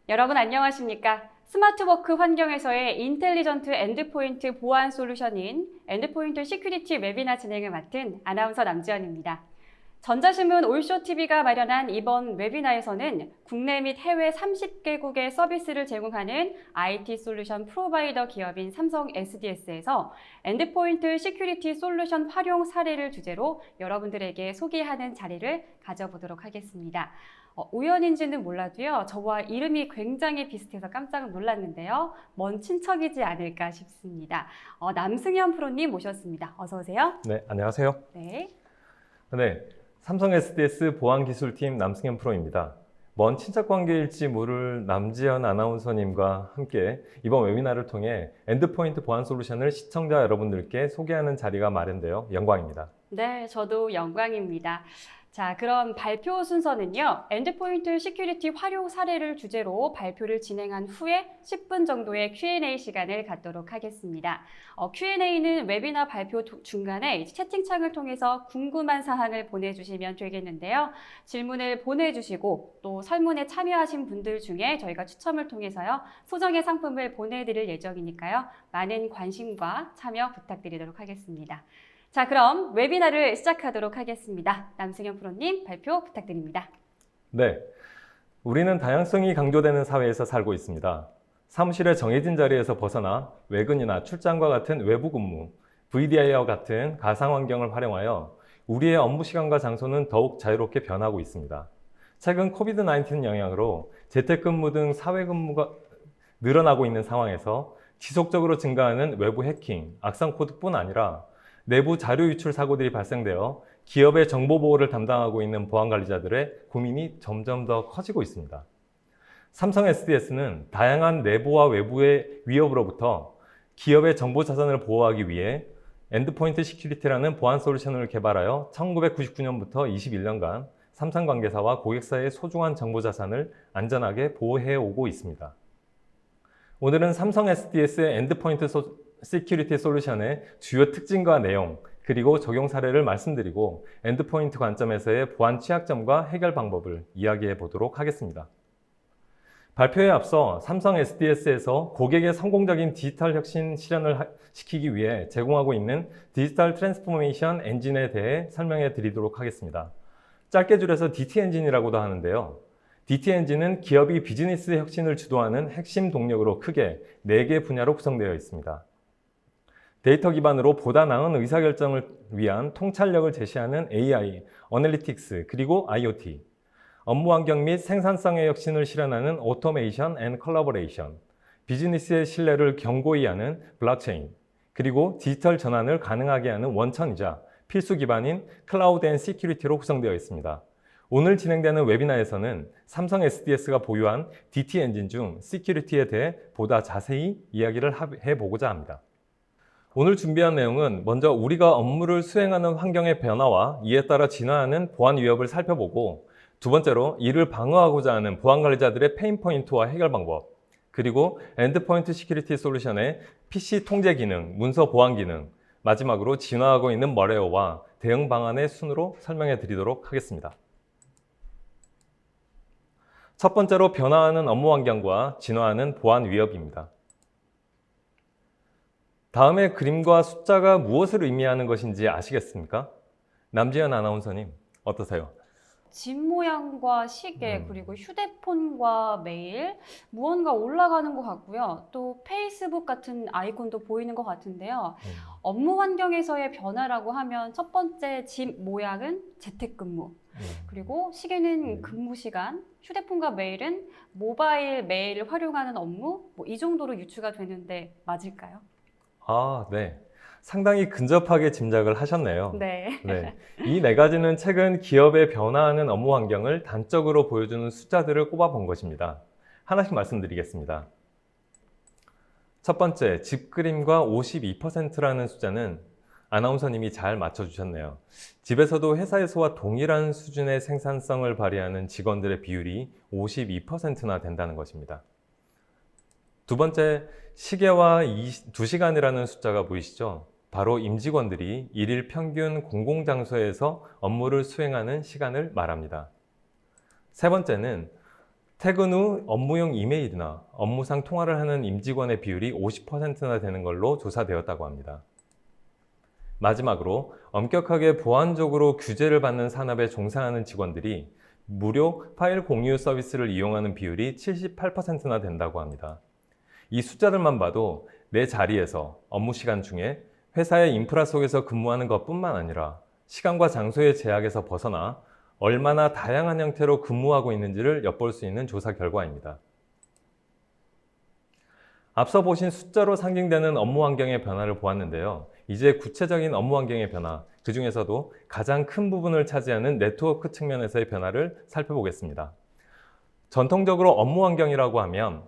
여러분 안녕하십니까? 스마트워크 환경에서의 인텔리전트 엔드포인트 보안 솔루션인 엔드포인트 시큐리티 웨비나 진행을 맡은 아나운서 남지연입니다. 전자신문 올쇼TV가 마련한 이번 웨비나에서는 국내 및 해외 30개국의 서비스를 제공하는 IT 솔루션 프로바이더 기업인 삼성 SDS에서 엔드포인트 시큐리티 솔루션 활용 사례를 주제로 여러분들에게 소개하는 자리를 가져보도록 하겠습니다. 우연인지는 몰라도요, 저와 이름이 굉장히 비슷해서 깜짝 놀랐는데요. 먼 친척이지 않을까 싶습니다. 남승현 프로님 모셨습니다. 어서 오세요. 네, 안녕하세요. 네. 삼성 SDS 보안기술팀 남승현 프로입니다. 먼 친척 관계일지 모를 남지연 아나운서님과 함께 이번 웨비나를 통해 엔드포인트 보안 솔루션을 시청자 여러분들께 소개하는 자리가 마련되어 영광입니다. 네, 저도 영광입니다. 자, 그럼 발표 순서는요. 엔드포인트 시큐리티 활용 사례를 주제로 발표를 진행한 후에 10분 정도의 Q&A 시간을 갖도록 하겠습니다. Q&A는 웨비나 발표 중간에 채팅창을 통해서 궁금한 사항을 보내주시면 되겠는데요. 질문을 보내주시고 또 설문에 참여하신 분들 중에 저희가 추첨을 통해서요. 소정의 상품을 보내드릴 예정이니까요. 많은 관심과 참여 부탁드리도록 하겠습니다. 자, 그럼 웨비나를 시작하도록 하겠습니다. 남승현 프로님 발표 부탁드립니다. 네, 우리는 다양성이 강조되는 사회에서 살고 있습니다. 사무실의 정해진 자리에서 벗어나 외근이나 출장과 같은 외부 근무, VDI와 같은 가상 환경을 활용하여 우리의 업무 시간과 장소는 더욱 자유롭게 변하고 있습니다. 최근 코비드-19 영향으로 재택근무 등 사회 근무가 늘어나고 있는 상황에서 지속적으로 증가하는 외부 해킹, 악성 코드뿐 아니라 내부 자료 유출 사고들이 발생되어 기업의 정보 보호를 담당하고 있는 보안관리자들의 고민이 점점 더 커지고 있습니다. 삼성 SDS는 다양한 내부와 외부의 위협으로부터 기업의 정보 자산을 보호하기 위해 엔드포인트 시큐리티라는 보안 솔루션을 개발하여 1999년부터 21년간 삼성 관계사와 고객사의 소중한 정보 자산을 안전하게 보호해 오고 있습니다. 오늘은 삼성 SDS의 엔드포인트 시큐리티 솔루션의 주요 특징과 내용, 그리고 적용 사례를 말씀드리고 엔드포인트 관점에서의 보안 취약점과 해결 방법을 이야기해 보도록 하겠습니다. 발표에 앞서 삼성 SDS에서 고객의 성공적인 디지털 혁신 실현을 시키기 위해 제공하고 있는 디지털 트랜스포메이션 엔진에 대해 설명해 드리도록 하겠습니다. 짧게 줄여서 DT 엔진이라고도 하는데요. DT 엔진은 기업이 비즈니스 혁신을 주도하는 핵심 동력으로 크게 4개 분야로 구성되어 있습니다. 데이터 기반으로 보다 나은 의사결정을 위한 통찰력을 제시하는 AI, 어널리틱스, 그리고 IoT, 업무 환경 및 생산성의 혁신을 실현하는 오토메이션 앤 컬래버레이션, 비즈니스의 신뢰를 견고히 하는 블록체인, 그리고 디지털 전환을 가능하게 하는 원천이자 필수 기반인 클라우드 앤 시큐리티로 구성되어 있습니다. 오늘 진행되는 웨비나에서는 삼성 SDS가 보유한 DT 엔진 중 시큐리티에 대해 보다 자세히 이야기를 해보고자 합니다. 오늘 준비한 내용은 먼저 우리가 업무를 수행하는 환경의 변화와 이에 따라 진화하는 보안 위협을 살펴보고, 두 번째로 이를 방어하고자 하는 보안 관리자들의 페인 포인트와 해결 방법, 그리고 엔드포인트 시큐리티 솔루션의 PC 통제 기능, 문서 보안 기능, 마지막으로 진화하고 있는 머레어와 대응 방안의 순으로 설명해 드리도록 하겠습니다. 첫 번째로 변화하는 업무 환경과 진화하는 보안 위협입니다. 다음의 그림과 숫자가 무엇을 의미하는 것인지 아시겠습니까? 남지연 아나운서님, 어떠세요? 집 모양과 시계, 그리고 휴대폰과 메일, 무언가 올라가는 것 같고요. 또 페이스북 같은 아이콘도 보이는 것 같은데요. 업무 환경에서의 변화라고 하면 첫 번째 집 모양은 재택근무, 그리고 시계는 근무 시간, 휴대폰과 메일은 모바일 메일을 활용하는 업무, 이 정도로 유추가 되는데 맞을까요? 네. 상당히 근접하게 짐작을 하셨네요. 네. 이 4가지는 최근 기업의 변화하는 업무 환경을 단적으로 보여주는 숫자들을 꼽아본 것입니다. 하나씩 말씀드리겠습니다. 첫 번째, 집 그림과 52%라는 숫자는 아나운서님이 잘 맞춰주셨네요. 집에서도 회사에서와 동일한 수준의 생산성을 발휘하는 직원들의 비율이 52%나 된다는 것입니다. 두 번째, 시계와 2시간이라는 숫자가 보이시죠? 바로 임직원들이 일일 평균 공공장소에서 업무를 수행하는 시간을 말합니다. 세 번째는 퇴근 후 업무용 이메일이나 업무상 통화를 하는 임직원의 비율이 50%나 되는 걸로 조사되었다고 합니다. 마지막으로 엄격하게 보안적으로 규제를 받는 산업에 종사하는 직원들이 무료 파일 공유 서비스를 이용하는 비율이 78%나 된다고 합니다. 이 숫자들만 봐도 내 자리에서 업무 시간 중에 회사의 인프라 속에서 근무하는 것뿐만 아니라 시간과 장소의 제약에서 벗어나 얼마나 다양한 형태로 근무하고 있는지를 엿볼 수 있는 조사 결과입니다. 앞서 보신 숫자로 상징되는 업무 환경의 변화를 보았는데요. 이제 구체적인 업무 환경의 변화, 그 중에서도 가장 큰 부분을 차지하는 네트워크 측면에서의 변화를 살펴보겠습니다. 전통적으로 업무 환경이라고 하면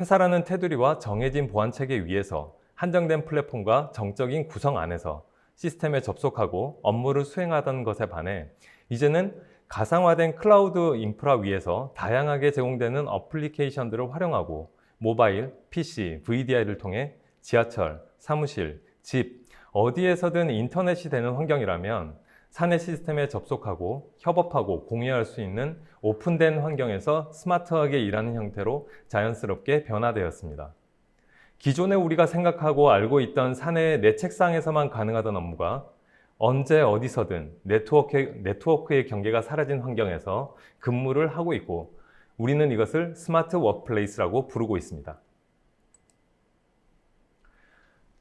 회사라는 테두리와 정해진 보안 체계 위에서 한정된 플랫폼과 정적인 구성 안에서 시스템에 접속하고 업무를 수행하던 것에 반해 이제는 가상화된 클라우드 인프라 위에서 다양하게 제공되는 어플리케이션들을 활용하고 모바일, PC, VDI를 통해 지하철, 사무실, 집, 어디에서든 인터넷이 되는 환경이라면 사내 시스템에 접속하고 협업하고 공유할 수 있는 오픈된 환경에서 스마트하게 일하는 형태로 자연스럽게 변화되었습니다. 기존에 우리가 생각하고 알고 있던 사내의 내 책상에서만 가능하던 업무가 언제 어디서든 네트워크의 경계가 사라진 환경에서 근무를 하고 있고 우리는 이것을 스마트 워크플레이스라고 부르고 있습니다.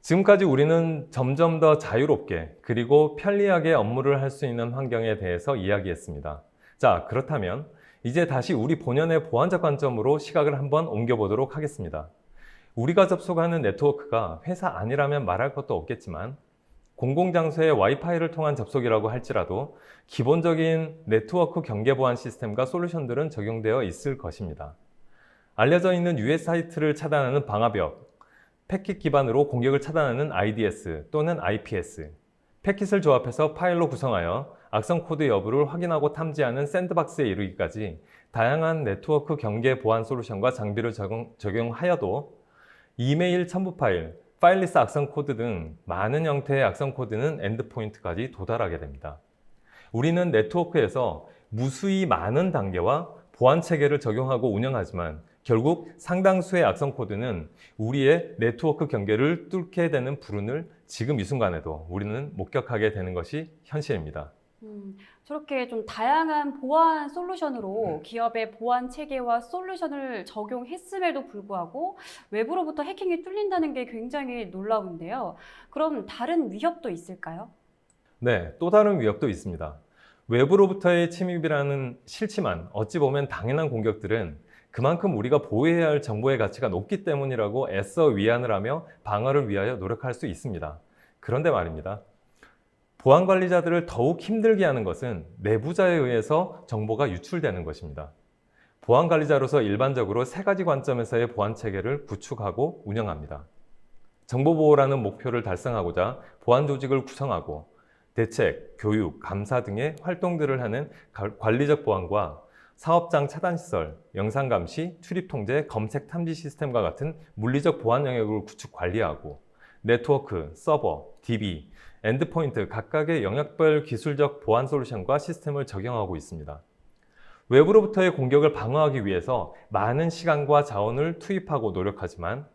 지금까지 우리는 점점 더 자유롭게 그리고 편리하게 업무를 할 수 있는 환경에 대해서 이야기했습니다. 자, 그렇다면 이제 다시 우리 본연의 보안적 관점으로 시각을 한번 옮겨보도록 하겠습니다. 우리가 접속하는 네트워크가 회사 안이라면 말할 것도 없겠지만 공공장소의 와이파이를 통한 접속이라고 할지라도 기본적인 네트워크 경계 보안 시스템과 솔루션들은 적용되어 있을 것입니다. 알려져 있는 US 사이트를 차단하는 방화벽, 패킷 기반으로 공격을 차단하는 IDS 또는 IPS, 패킷을 조합해서 파일로 구성하여 악성 코드 여부를 확인하고 탐지하는 샌드박스에 이르기까지 다양한 네트워크 경계 보안 솔루션과 장비를 적용하여도 이메일 첨부 파일, 파일리스 악성 코드 등 많은 형태의 악성 코드는 엔드포인트까지 도달하게 됩니다. 우리는 네트워크에서 무수히 많은 단계와 보안 체계를 적용하고 운영하지만 결국 상당수의 악성 코드는 우리의 네트워크 경계를 뚫게 되는 불운을 지금 이 순간에도 우리는 목격하게 되는 것이 현실입니다. 저렇게 좀 다양한 보안 솔루션으로 기업의 보안 체계와 솔루션을 적용했음에도 불구하고 외부로부터 해킹이 뚫린다는 게 굉장히 놀라운데요. 그럼 다른 위협도 있을까요? 네, 또 다른 위협도 있습니다. 외부로부터의 침입이라는 싫지만 어찌 보면 당연한 공격들은 그만큼 우리가 보호해야 할 정보의 가치가 높기 때문이라고 애써 위안을 하며 방어를 위하여 노력할 수 있습니다. 그런데 말입니다. 보안 관리자들을 더욱 힘들게 하는 것은 내부자에 의해서 정보가 유출되는 것입니다. 보안 관리자로서 일반적으로 세 가지 관점에서의 보안 체계를 구축하고 운영합니다. 정보 보호라는 목표를 달성하고자 보안 조직을 구성하고 대책, 교육, 감사 등의 활동들을 하는 관리적 보안과 사업장 차단 시설, 영상 감시, 출입 통제, 검색 탐지 시스템과 같은 물리적 보안 영역을 구축 관리하고 네트워크, 서버, DB, 엔드포인트 각각의 영역별 기술적 보안 솔루션과 시스템을 적용하고 있습니다. 외부로부터의 공격을 방어하기 위해서 많은 시간과 자원을 투입하고 노력하지만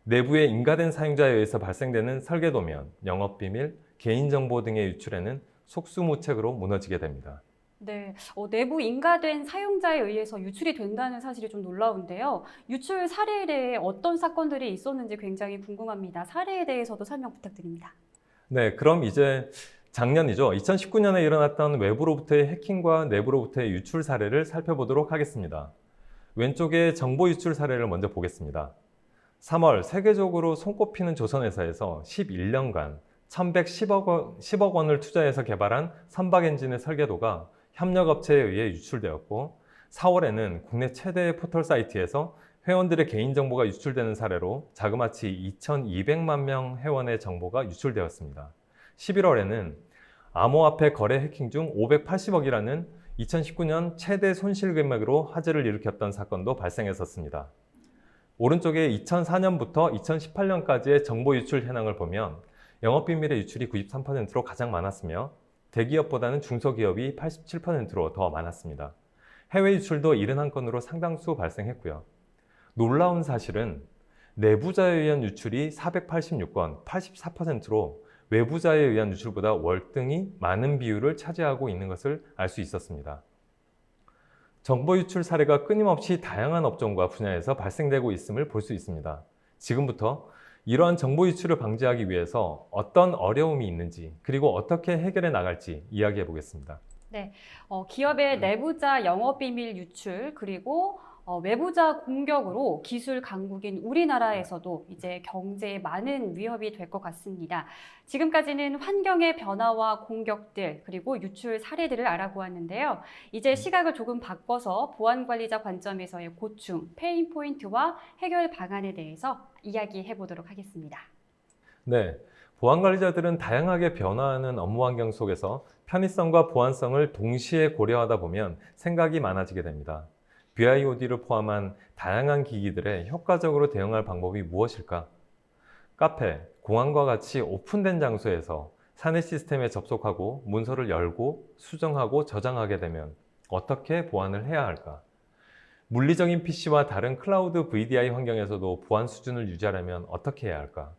내부의 인가된 사용자에 의해서 발생되는 설계도면, 영업비밀, 개인정보 등의 유출에는 속수무책으로 무너지게 됩니다. 네, 내부 인가된 사용자에 의해서 유출이 된다는 사실이 좀 놀라운데요. 유출 사례에 대해 어떤 사건들이 있었는지 굉장히 궁금합니다. 사례에 대해서도 설명 부탁드립니다. 네, 그럼 이제 작년이죠. 2019년에 일어났던 외부로부터의 해킹과 내부로부터의 유출 사례를 살펴보도록 하겠습니다. 왼쪽에 정보 유출 사례를 먼저 보겠습니다. 3월 세계적으로 손꼽히는 조선회사에서 11년간 1110억 원을 투자해서 개발한 선박 엔진의 설계도가 협력업체에 의해 유출되었고 4월에는 국내 최대의 포털 사이트에서 회원들의 개인정보가 유출되는 사례로 자그마치 2,200만 명 회원의 정보가 유출되었습니다. 11월에는 암호화폐 거래 해킹 중 580억이라는 2019년 최대 손실 금액으로 화제를 일으켰던 사건도 발생했었습니다. 오른쪽에 2004년부터 2018년까지의 정보 유출 현황을 보면 영업비밀의 유출이 93%로 가장 많았으며 대기업보다는 중소기업이 87%로 더 많았습니다. 해외 유출도 71건으로 상당수 발생했고요. 놀라운 사실은 내부자에 의한 유출이 486건, 84%로 외부자에 의한 유출보다 월등히 많은 비율을 차지하고 있는 것을 알 수 있었습니다. 정보 유출 사례가 끊임없이 다양한 업종과 분야에서 발생되고 있음을 볼 수 있습니다. 지금부터 이러한 정보 유출을 방지하기 위해서 어떤 어려움이 있는지, 그리고 어떻게 해결해 나갈지 이야기해 보겠습니다. 기업의 내부자 영업비밀 유출, 그리고 외부자 공격으로 기술 강국인 우리나라에서도 이제 경제에 많은 위협이 될 것 같습니다. 지금까지는 환경의 변화와 공격들, 그리고 유출 사례들을 알아보았는데요. 이제 시각을 조금 바꿔서 보안관리자 관점에서의 고충, 페인 포인트와 해결 방안에 대해서 이야기해 보도록 하겠습니다. 네, 보안관리자들은 다양하게 변화하는 업무 환경 속에서 편의성과 보안성을 동시에 고려하다 보면 생각이 많아지게 됩니다. BIOD를 포함한 다양한 기기들에 효과적으로 대응할 방법이 무엇일까? 카페, 공항과 같이 오픈된 장소에서 사내 시스템에 접속하고 문서를 열고 수정하고 저장하게 되면 어떻게 보안을 해야 할까? 물리적인 PC와 다른 클라우드 VDI 환경에서도 보안 수준을 유지하려면 어떻게 해야 할까?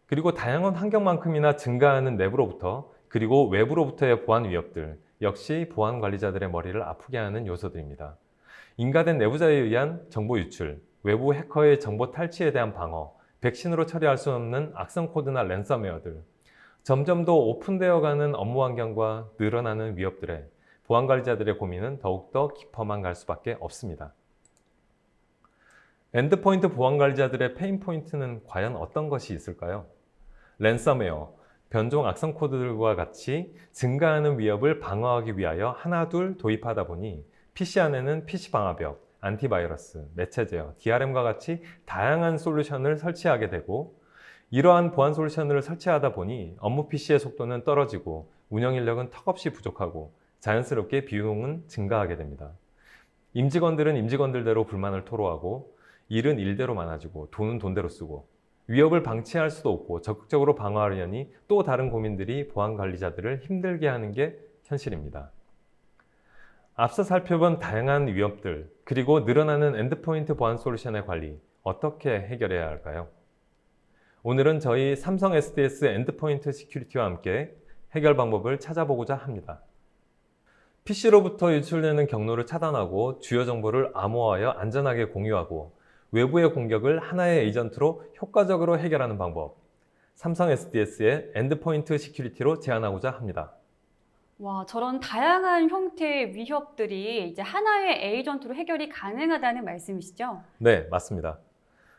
그리고 다양한 환경만큼이나 증가하는 내부로부터 그리고 외부로부터의 보안 위협들 역시 보안 관리자들의 머리를 아프게 하는 요소들입니다. 인가된 내부자에 의한 정보 유출, 외부 해커의 정보 탈취에 대한 방어, 백신으로 처리할 수 없는 악성 코드나 랜섬웨어들, 점점 더 오픈되어가는 업무 환경과 늘어나는 위협들에 보안 관리자들의 고민은 더욱더 깊어만 갈 수밖에 없습니다. 엔드포인트 보안 관리자들의 페인 포인트는 과연 어떤 것이 있을까요? 랜섬웨어, 변종 악성 코드들과 같이 증가하는 위협을 방어하기 위하여 하나둘 도입하다 보니 PC 안에는 PC 방화벽, 안티바이러스, 매체 제어, DRM과 같이 다양한 솔루션을 설치하게 되고 이러한 보안 솔루션을 설치하다 보니 업무 PC의 속도는 떨어지고 운영 인력은 턱없이 부족하고 자연스럽게 비용은 증가하게 됩니다. 임직원들은 임직원들대로 불만을 토로하고 일은 일대로 많아지고 돈은 돈대로 쓰고 위협을 방치할 수도 없고 적극적으로 방어하려니 또 다른 고민들이 보안 관리자들을 힘들게 하는 게 현실입니다. 앞서 살펴본 다양한 위협들, 그리고 늘어나는 엔드포인트 보안 솔루션의 관리, 어떻게 해결해야 할까요? 오늘은 저희 삼성 SDS 엔드포인트 시큐리티와 함께 해결 방법을 찾아보고자 합니다. PC로부터 유출되는 경로를 차단하고 주요 정보를 암호화하여 안전하게 공유하고 외부의 공격을 하나의 에이전트로 효과적으로 해결하는 방법, 삼성 SDS의 엔드포인트 시큐리티로 제안하고자 합니다. 와, 저런 다양한 형태의 위협들이 이제 하나의 에이전트로 해결이 가능하다는 말씀이시죠? 네, 맞습니다.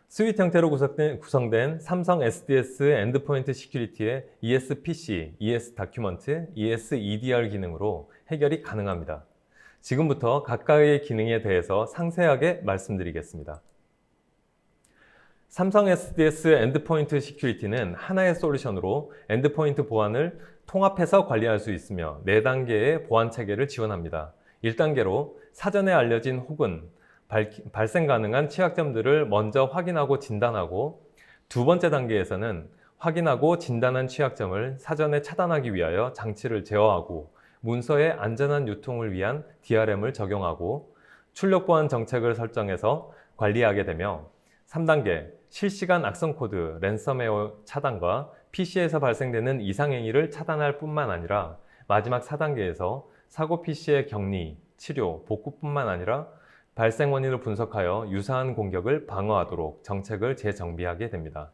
스윗 형태로 구성된 삼성 SDS 엔드포인트 시큐리티의 ESPC, ES다큐먼트, ESEDR 기능으로 해결이 가능합니다. 지금부터 각각의 기능에 대해서 상세하게 말씀드리겠습니다. 삼성 SDS 엔드포인트 시큐리티는 하나의 솔루션으로 엔드포인트 보안을 통합해서 관리할 수 있으며 4단계의 보안 체계를 지원합니다. 1단계로 사전에 알려진 혹은 발생 가능한 취약점들을 먼저 확인하고 진단하고, 두 번째 단계에서는 확인하고 진단한 취약점을 사전에 차단하기 위하여 장치를 제어하고 문서의 안전한 유통을 위한 DRM을 적용하고 출력 보안 정책을 설정해서 관리하게 되며, 3단계 실시간 악성 코드, 랜섬웨어 차단과 PC에서 발생되는 이상행위를 차단할 뿐만 아니라 마지막 4단계에서 사고 PC의 격리, 치료, 복구뿐만 아니라 발생 원인을 분석하여 유사한 공격을 방어하도록 정책을 재정비하게 됩니다.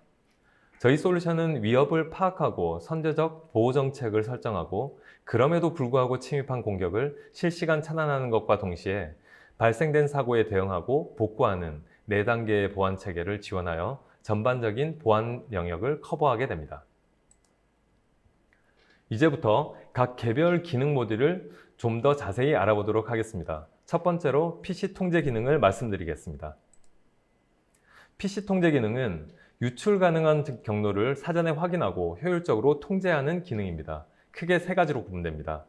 저희 솔루션은 위협을 파악하고 선제적 보호 정책을 설정하고 그럼에도 불구하고 침입한 공격을 실시간 차단하는 것과 동시에 발생된 사고에 대응하고 복구하는 4단계의 보안 체계를 지원하여 전반적인 보안 영역을 커버하게 됩니다. 이제부터 각 개별 기능 모듈을 좀 더 자세히 알아보도록 하겠습니다. 첫 번째로 PC 통제 기능을 말씀드리겠습니다. PC 통제 기능은 유출 가능한 경로를 사전에 확인하고 효율적으로 통제하는 기능입니다. 크게 3가지로 구분됩니다.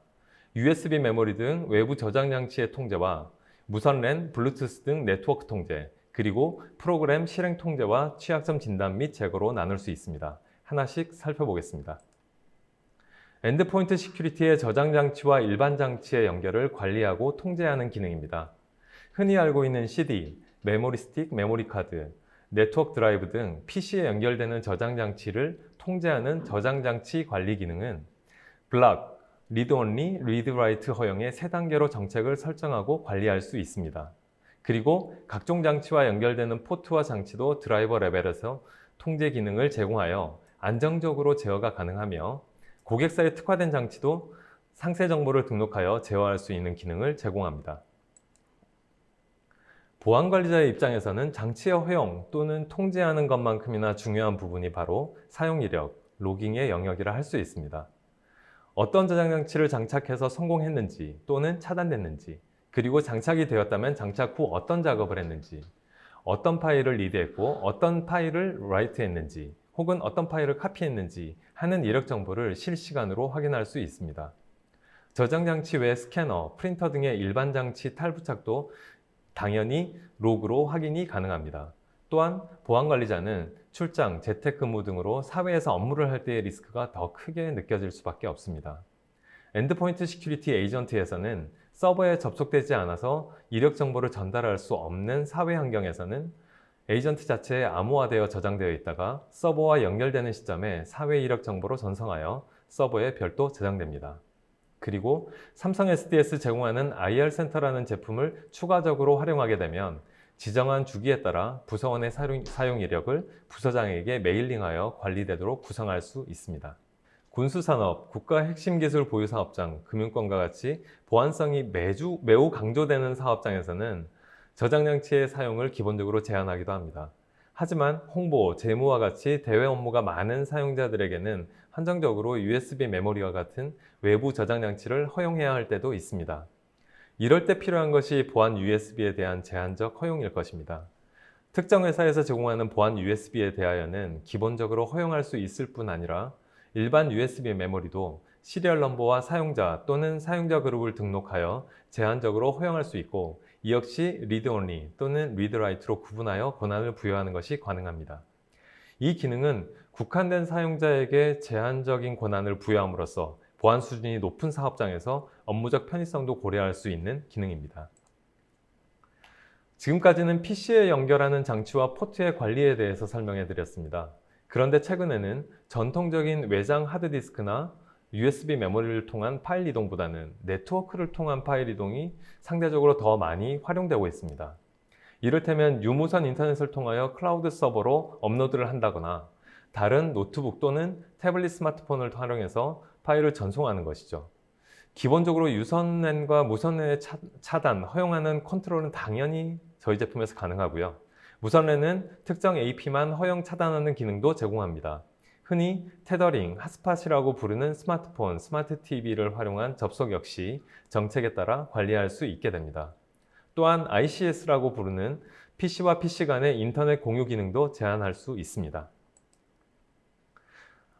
USB 메모리 등 외부 저장 장치의 통제와 무선 랜, 블루투스 등 네트워크 통제, 그리고 프로그램 실행 통제와 취약점 진단 및 제거로 나눌 수 있습니다. 하나씩 살펴보겠습니다. 엔드포인트 시큐리티의 저장 장치와 일반 장치의 연결을 관리하고 통제하는 기능입니다. 흔히 알고 있는 CD, 메모리 스틱, 메모리 카드, 네트워크 드라이브 등 PC에 연결되는 저장 장치를 통제하는 저장 장치 관리 기능은 블락, 리드 온리, 리드 라이트 허용의 3단계로 정책을 설정하고 관리할 수 있습니다. 그리고 각종 장치와 연결되는 포트와 장치도 드라이버 레벨에서 통제 기능을 제공하여 안정적으로 제어가 가능하며 고객사에 특화된 장치도 상세 정보를 등록하여 제어할 수 있는 기능을 제공합니다. 보안관리자의 입장에서는 장치의 허용 또는 통제하는 것만큼이나 중요한 부분이 바로 사용 이력, 로깅의 영역이라 할 수 있습니다. 어떤 저장 장치를 장착해서 성공했는지 또는 차단됐는지, 그리고 장착이 되었다면 장착 후 어떤 작업을 했는지, 어떤 파일을 리드했고 어떤 파일을 라이트했는지, 혹은 어떤 파일을 카피했는지 하는 이력 정보를 실시간으로 확인할 수 있습니다. 저장 장치 외 스캐너, 프린터 등의 일반 장치 탈부착도 당연히 로그로 확인이 가능합니다. 또한 보안관리자는 출장, 재택근무 등으로 사회에서 업무를 할 때의 리스크가 더 크게 느껴질 수밖에 없습니다. 엔드포인트 시큐리티 에이전트에서는 서버에 접속되지 않아서 이력 정보를 전달할 수 없는 사회 환경에서는 에이전트 자체에 암호화되어 저장되어 있다가 서버와 연결되는 시점에 사회 이력 정보로 전송하여 서버에 별도 저장됩니다. 그리고 삼성 SDS 제공하는 IR 센터라는 제품을 추가적으로 활용하게 되면 지정한 주기에 따라 부서원의 사용 이력을 부서장에게 메일링하여 관리되도록 구성할 수 있습니다. 군수산업, 국가 핵심 기술 보유 사업장, 금융권과 같이 보안성이 매우 강조되는 사업장에서는 저장 장치의 사용을 기본적으로 제한하기도 합니다. 하지만 홍보, 재무와 같이 대외 업무가 많은 사용자들에게는 한정적으로 USB 메모리와 같은 외부 저장 장치를 허용해야 할 때도 있습니다. 이럴 때 필요한 것이 보안 USB에 대한 제한적 허용일 것입니다. 특정 회사에서 제공하는 보안 USB에 대하여는 기본적으로 허용할 수 있을 뿐 아니라 일반 USB 메모리도 시리얼 넘버와 사용자 또는 사용자 그룹을 등록하여 제한적으로 허용할 수 있고 이 역시 리드 온리 또는 리드 라이트로 구분하여 권한을 부여하는 것이 가능합니다. 이 기능은 국한된 사용자에게 제한적인 권한을 부여함으로써 보안 수준이 높은 사업장에서 업무적 편의성도 고려할 수 있는 기능입니다. 지금까지는 PC에 연결하는 장치와 포트의 관리에 대해서 설명해 드렸습니다. 그런데 최근에는 전통적인 외장 하드디스크나 USB 메모리를 통한 파일 이동보다는 네트워크를 통한 파일 이동이 상대적으로 더 많이 활용되고 있습니다. 이를테면 유무선 인터넷을 통하여 클라우드 서버로 업로드를 한다거나 다른 노트북 또는 태블릿 스마트폰을 활용해서 파일을 전송하는 것이죠. 기본적으로 유선랜과 무선랜의 차단, 허용하는 컨트롤은 당연히 저희 제품에서 가능하고요. 무선랜은 특정 AP만 허용 차단하는 기능도 제공합니다. 흔히 테더링, 핫스팟이라고 부르는 스마트폰, 스마트 TV를 활용한 접속 역시 정책에 따라 관리할 수 있게 됩니다. 또한 ICS라고 부르는 PC와 PC 간의 인터넷 공유 기능도 제한할 수 있습니다.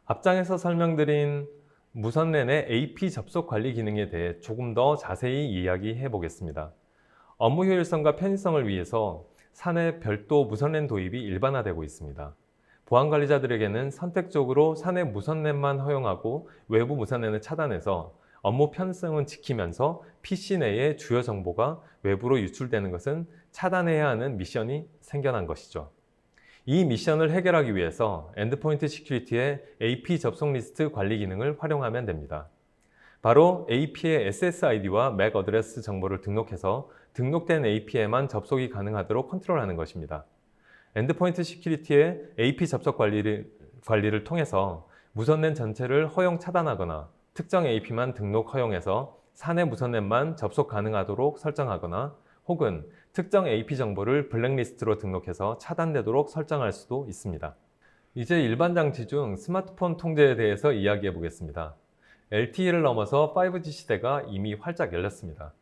앞장에서 설명드린 무선랜의 AP 접속 관리 기능에 대해 조금 더 자세히 이야기해 보겠습니다. 업무 효율성과 편의성을 위해서 사내 별도 무선랜 도입이 일반화되고 있습니다. 보안관리자들에게는 선택적으로 사내 무선랜만 허용하고 외부 무선랜을 차단해서 업무 편성은 지키면서 PC 내의 주요 정보가 외부로 유출되는 것은 차단해야 하는 미션이 생겨난 것이죠. 이 미션을 해결하기 위해서 엔드포인트 시큐리티의 AP 접속 리스트 관리 기능을 활용하면 됩니다. 바로 AP의 SSID와 MAC 어드레스 정보를 등록해서 등록된 AP에만 접속이 가능하도록 컨트롤하는 것입니다. 엔드포인트 시큐리티의 AP 접속 관리를 통해서 무선랜 전체를 허용 차단하거나 특정 AP만 등록 허용해서 사내 무선랜만 접속 가능하도록 설정하거나 혹은 특정 AP 정보를 블랙리스트로 등록해서 차단되도록 설정할 수도 있습니다. 이제 일반 장치 중 스마트폰 통제에 대해서 이야기해 보겠습니다. LTE를 넘어서 5G 시대가 이미 활짝 열렸습니다.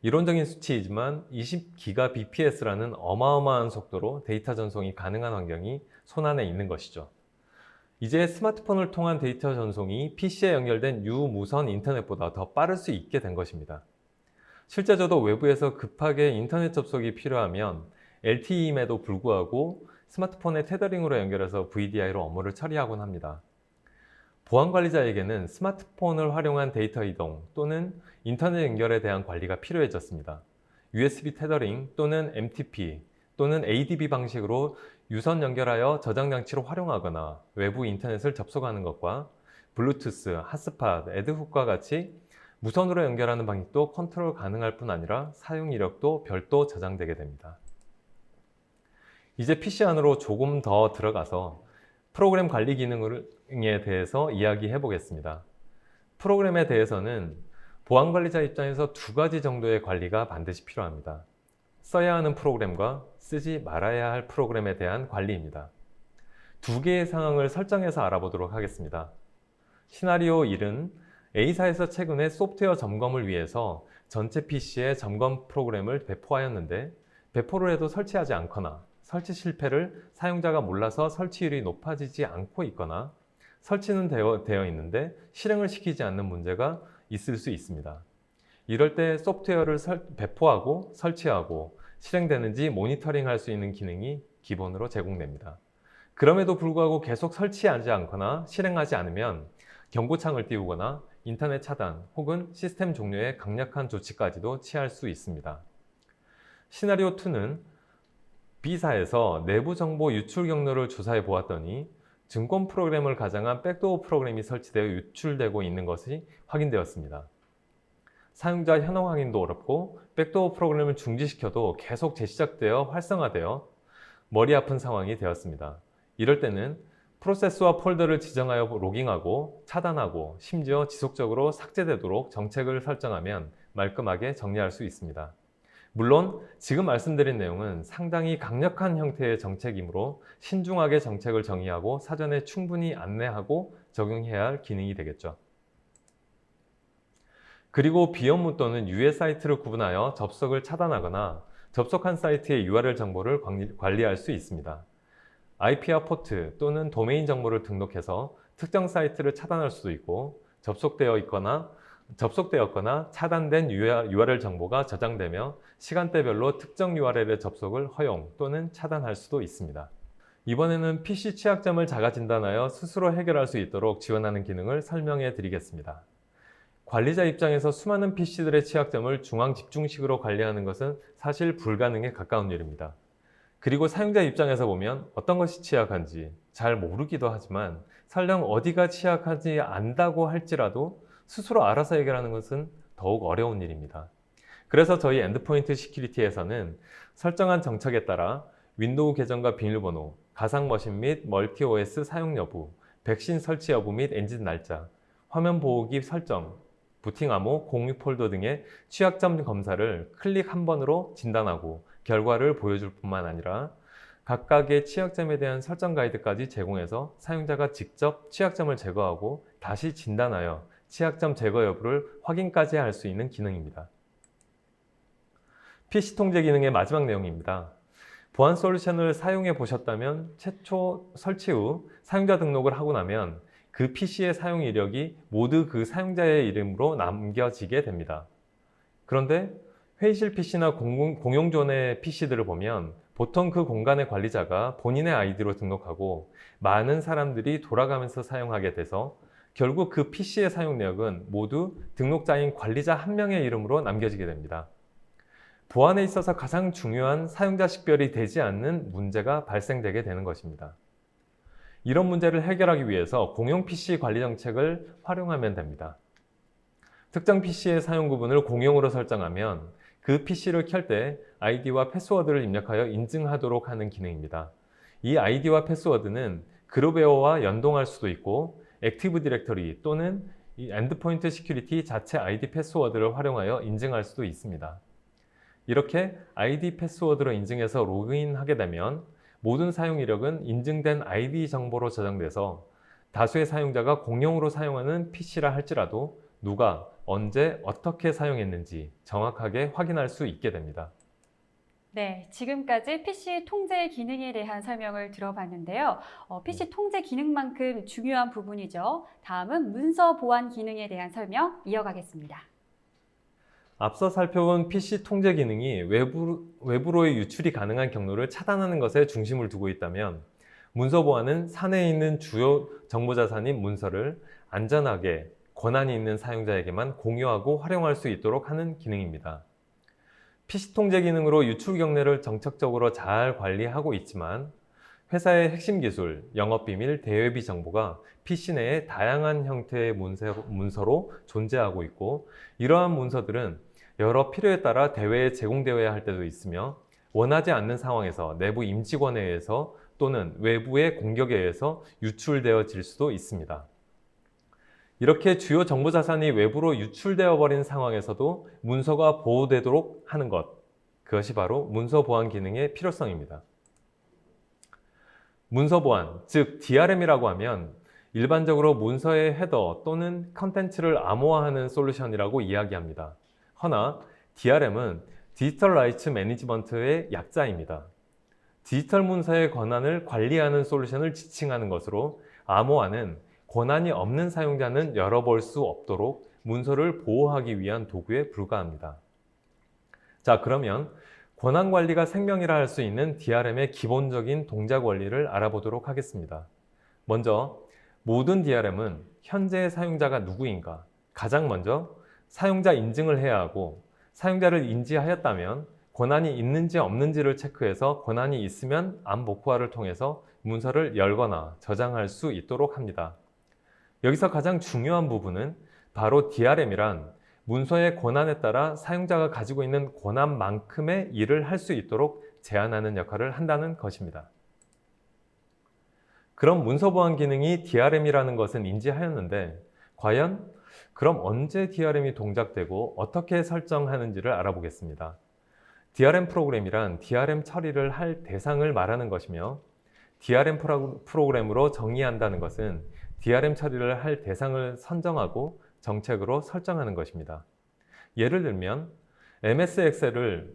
이론적인 수치이지만 20GBps라는 어마어마한 속도로 데이터 전송이 가능한 환경이 손안에 있는 것이죠. 이제 스마트폰을 통한 데이터 전송이 PC에 연결된 유무선 인터넷보다 더 빠를 수 있게 된 것입니다. 실제 저도 외부에서 급하게 인터넷 접속이 필요하면 LTE임에도 불구하고 스마트폰에 테더링으로 연결해서 VDI로 업무를 처리하곤 합니다. 보안 관리자에게는 스마트폰을 활용한 데이터 이동 또는 인터넷 연결에 대한 관리가 필요해졌습니다. USB 테더링 또는 MTP 또는 ADB 방식으로 유선 연결하여 저장 장치로 활용하거나 외부 인터넷을 접속하는 것과 블루투스, 핫스팟, 애드훅과 같이 무선으로 연결하는 방식도 컨트롤 가능할 뿐 아니라 사용 이력도 별도 저장되게 됩니다. 이제 PC 안으로 조금 더 들어가서 프로그램 관리 기능에 대해서 이야기해 보겠습니다. 프로그램에 대해서는 보안 관리자 입장에서 두 가지 정도의 관리가 반드시 필요합니다. 써야 하는 프로그램과 쓰지 말아야 할 프로그램에 대한 관리입니다. 두 개의 상황을 설정해서 알아보도록 하겠습니다. 시나리오 1은 A사에서 최근에 소프트웨어 점검을 위해서 전체 PC에 점검 프로그램을 배포하였는데 배포를 해도 설치하지 않거나 설치 실패를 사용자가 몰라서 설치율이 높아지지 않고 있거나 설치는 되어 있는데 실행을 시키지 않는 문제가 있을 수 있습니다. 이럴 때 소프트웨어를 배포하고 설치하고 실행되는지 모니터링할 수 있는 기능이 기본으로 제공됩니다. 그럼에도 불구하고 계속 설치하지 않거나 실행하지 않으면 경고창을 띄우거나 인터넷 차단 혹은 시스템 종료의 강력한 조치까지도 취할 수 있습니다. 시나리오 2는 B사에서 내부 정보 유출 경로를 조사해 보았더니 증권 프로그램을 가장한 백도어 프로그램이 설치되어 유출되고 있는 것이 확인되었습니다. 사용자 현황 확인도 어렵고 백도어 프로그램을 중지시켜도 계속 재시작되어 활성화되어 머리 아픈 상황이 되었습니다. 이럴 때는 프로세스와 폴더를 지정하여 로깅하고 차단하고 심지어 지속적으로 삭제되도록 정책을 설정하면 말끔하게 정리할 수 있습니다. 물론 지금 말씀드린 내용은 상당히 강력한 형태의 정책이므로 신중하게 정책을 정의하고 사전에 충분히 안내하고 적용해야 할 기능이 되겠죠. 그리고 비업무 또는 유해 사이트를 구분하여 접속을 차단하거나 접속한 사이트의 URL 정보를 관리할 수 있습니다. IP와 포트 또는 도메인 정보를 등록해서 특정 사이트를 차단할 수도 있고 접속되었거나 차단된 URL 정보가 저장되며 시간대별로 특정 URL의 접속을 허용 또는 차단할 수도 있습니다. 이번에는 PC 취약점을 자가 진단하여 스스로 해결할 수 있도록 지원하는 기능을 설명해 드리겠습니다. 관리자 입장에서 수많은 PC들의 취약점을 중앙 집중식으로 관리하는 것은 사실 불가능에 가까운 일입니다. 그리고 사용자 입장에서 보면 어떤 것이 취약한지 잘 모르기도 하지만 설령 어디가 취약하지 않다고 할지라도 스스로 알아서 해결하는 것은 더욱 어려운 일입니다. 그래서 저희 엔드포인트 시큐리티에서는 설정한 정책에 따라 윈도우 계정과 비밀번호, 가상 머신 및 멀티 OS 사용 여부, 백신 설치 여부 및 엔진 날짜, 화면 보호기 설정, 부팅 암호, 공유 폴더 등의 취약점 검사를 클릭 한 번으로 진단하고 결과를 보여줄 뿐만 아니라 각각의 취약점에 대한 설정 가이드까지 제공해서 사용자가 직접 취약점을 제거하고 다시 진단하여 취약점 제거 여부를 확인까지 할 수 있는 기능입니다. PC 통제 기능의 마지막 내용입니다. 보안 솔루션을 사용해 보셨다면 최초 설치 후 사용자 등록을 하고 나면 그 PC의 사용 이력이 모두 그 사용자의 이름으로 남겨지게 됩니다. 그런데 회의실 PC나 공용존의 PC들을 보면 보통 그 공간의 관리자가 본인의 아이디로 등록하고 많은 사람들이 돌아가면서 사용하게 돼서 결국 그 PC의 사용 내역은 모두 등록자인 관리자 한 명의 이름으로 남겨지게 됩니다. 보안에 있어서 가장 중요한 사용자 식별이 되지 않는 문제가 발생되게 되는 것입니다. 이런 문제를 해결하기 위해서 공용 PC 관리 정책을 활용하면 됩니다. 특정 PC의 사용 구분을 공용으로 설정하면 그 PC를 켤 때 아이디와 패스워드를 입력하여 인증하도록 하는 기능입니다. 이 아이디와 패스워드는 그룹웨어와 연동할 수도 있고 액티브 디렉터리 또는 이 엔드포인트 시큐리티 자체 아이디 패스워드를 활용하여 인증할 수도 있습니다. 이렇게 아이디 패스워드로 인증해서 로그인하게 되면 모든 사용 이력은 인증된 아이디 정보로 저장돼서 다수의 사용자가 공용으로 사용하는 PC라 할지라도 누가 언제 어떻게 사용했는지 정확하게 확인할 수 있게 됩니다. 네, 지금까지 PC 통제 기능에 대한 설명을 들어봤는데요. PC 통제 기능만큼 중요한 부분이죠. 다음은 문서 보안 기능에 대한 설명 이어가겠습니다. 앞서 살펴본 PC 통제 기능이 외부로의 유출이 가능한 경로를 차단하는 것에 중심을 두고 있다면 문서 보안은 사내에 있는 주요 정보 자산인 문서를 안전하게 권한이 있는 사용자에게만 공유하고 활용할 수 있도록 하는 기능입니다. PC 통제 기능으로 유출 경로를 정책적으로 잘 관리하고 있지만 회사의 핵심 기술, 영업비밀, 대외비 정보가 PC 내에 다양한 형태의 문서로 존재하고 있고 이러한 문서들은 여러 필요에 따라 대외에 제공되어야 할 때도 있으며 원하지 않는 상황에서 내부 임직원에 의해서 또는 외부의 공격에 의해서 유출되어질 수도 있습니다. 이렇게 주요 정보 자산이 외부로 유출되어 버린 상황에서도 문서가 보호되도록 하는 것, 그것이 바로 문서 보안 기능의 필요성입니다. 문서 보안, 즉 DRM이라고 하면 일반적으로 문서의 헤더 또는 컨텐츠를 암호화하는 솔루션이라고 이야기합니다. 허나 DRM은 디지털 라이츠 매니지먼트의 약자입니다. 디지털 문서의 권한을 관리하는 솔루션을 지칭하는 것으로 암호화는 권한이 없는 사용자는 열어볼 수 없도록 문서를 보호하기 위한 도구에 불과합니다. 자, 그러면 권한 관리가 생명이라 할 수 있는 DRM의 기본적인 동작 원리를 알아보도록 하겠습니다. 먼저 모든 DRM은 현재 사용자가 누구인가? 가장 먼저 사용자 인증을 해야 하고 사용자를 인지하였다면 권한이 있는지 없는지를 체크해서 권한이 있으면 암 복구화를 통해서 문서를 열거나 저장할 수 있도록 합니다. 여기서 가장 중요한 부분은 바로 DRM이란 문서의 권한에 따라 사용자가 가지고 있는 권한만큼의 일을 할 수 있도록 제한하는 역할을 한다는 것입니다. 그럼 문서 보안 기능이 DRM이라는 것은 인지하였는데 과연 그럼 언제 DRM이 동작되고 어떻게 설정하는지를 알아보겠습니다. DRM 프로그램이란 DRM 처리를 할 대상을 말하는 것이며 DRM 프로그램으로 정의한다는 것은 DRM 처리를 할 대상을 선정하고 정책으로 설정하는 것입니다. 예를 들면 MS 엑셀을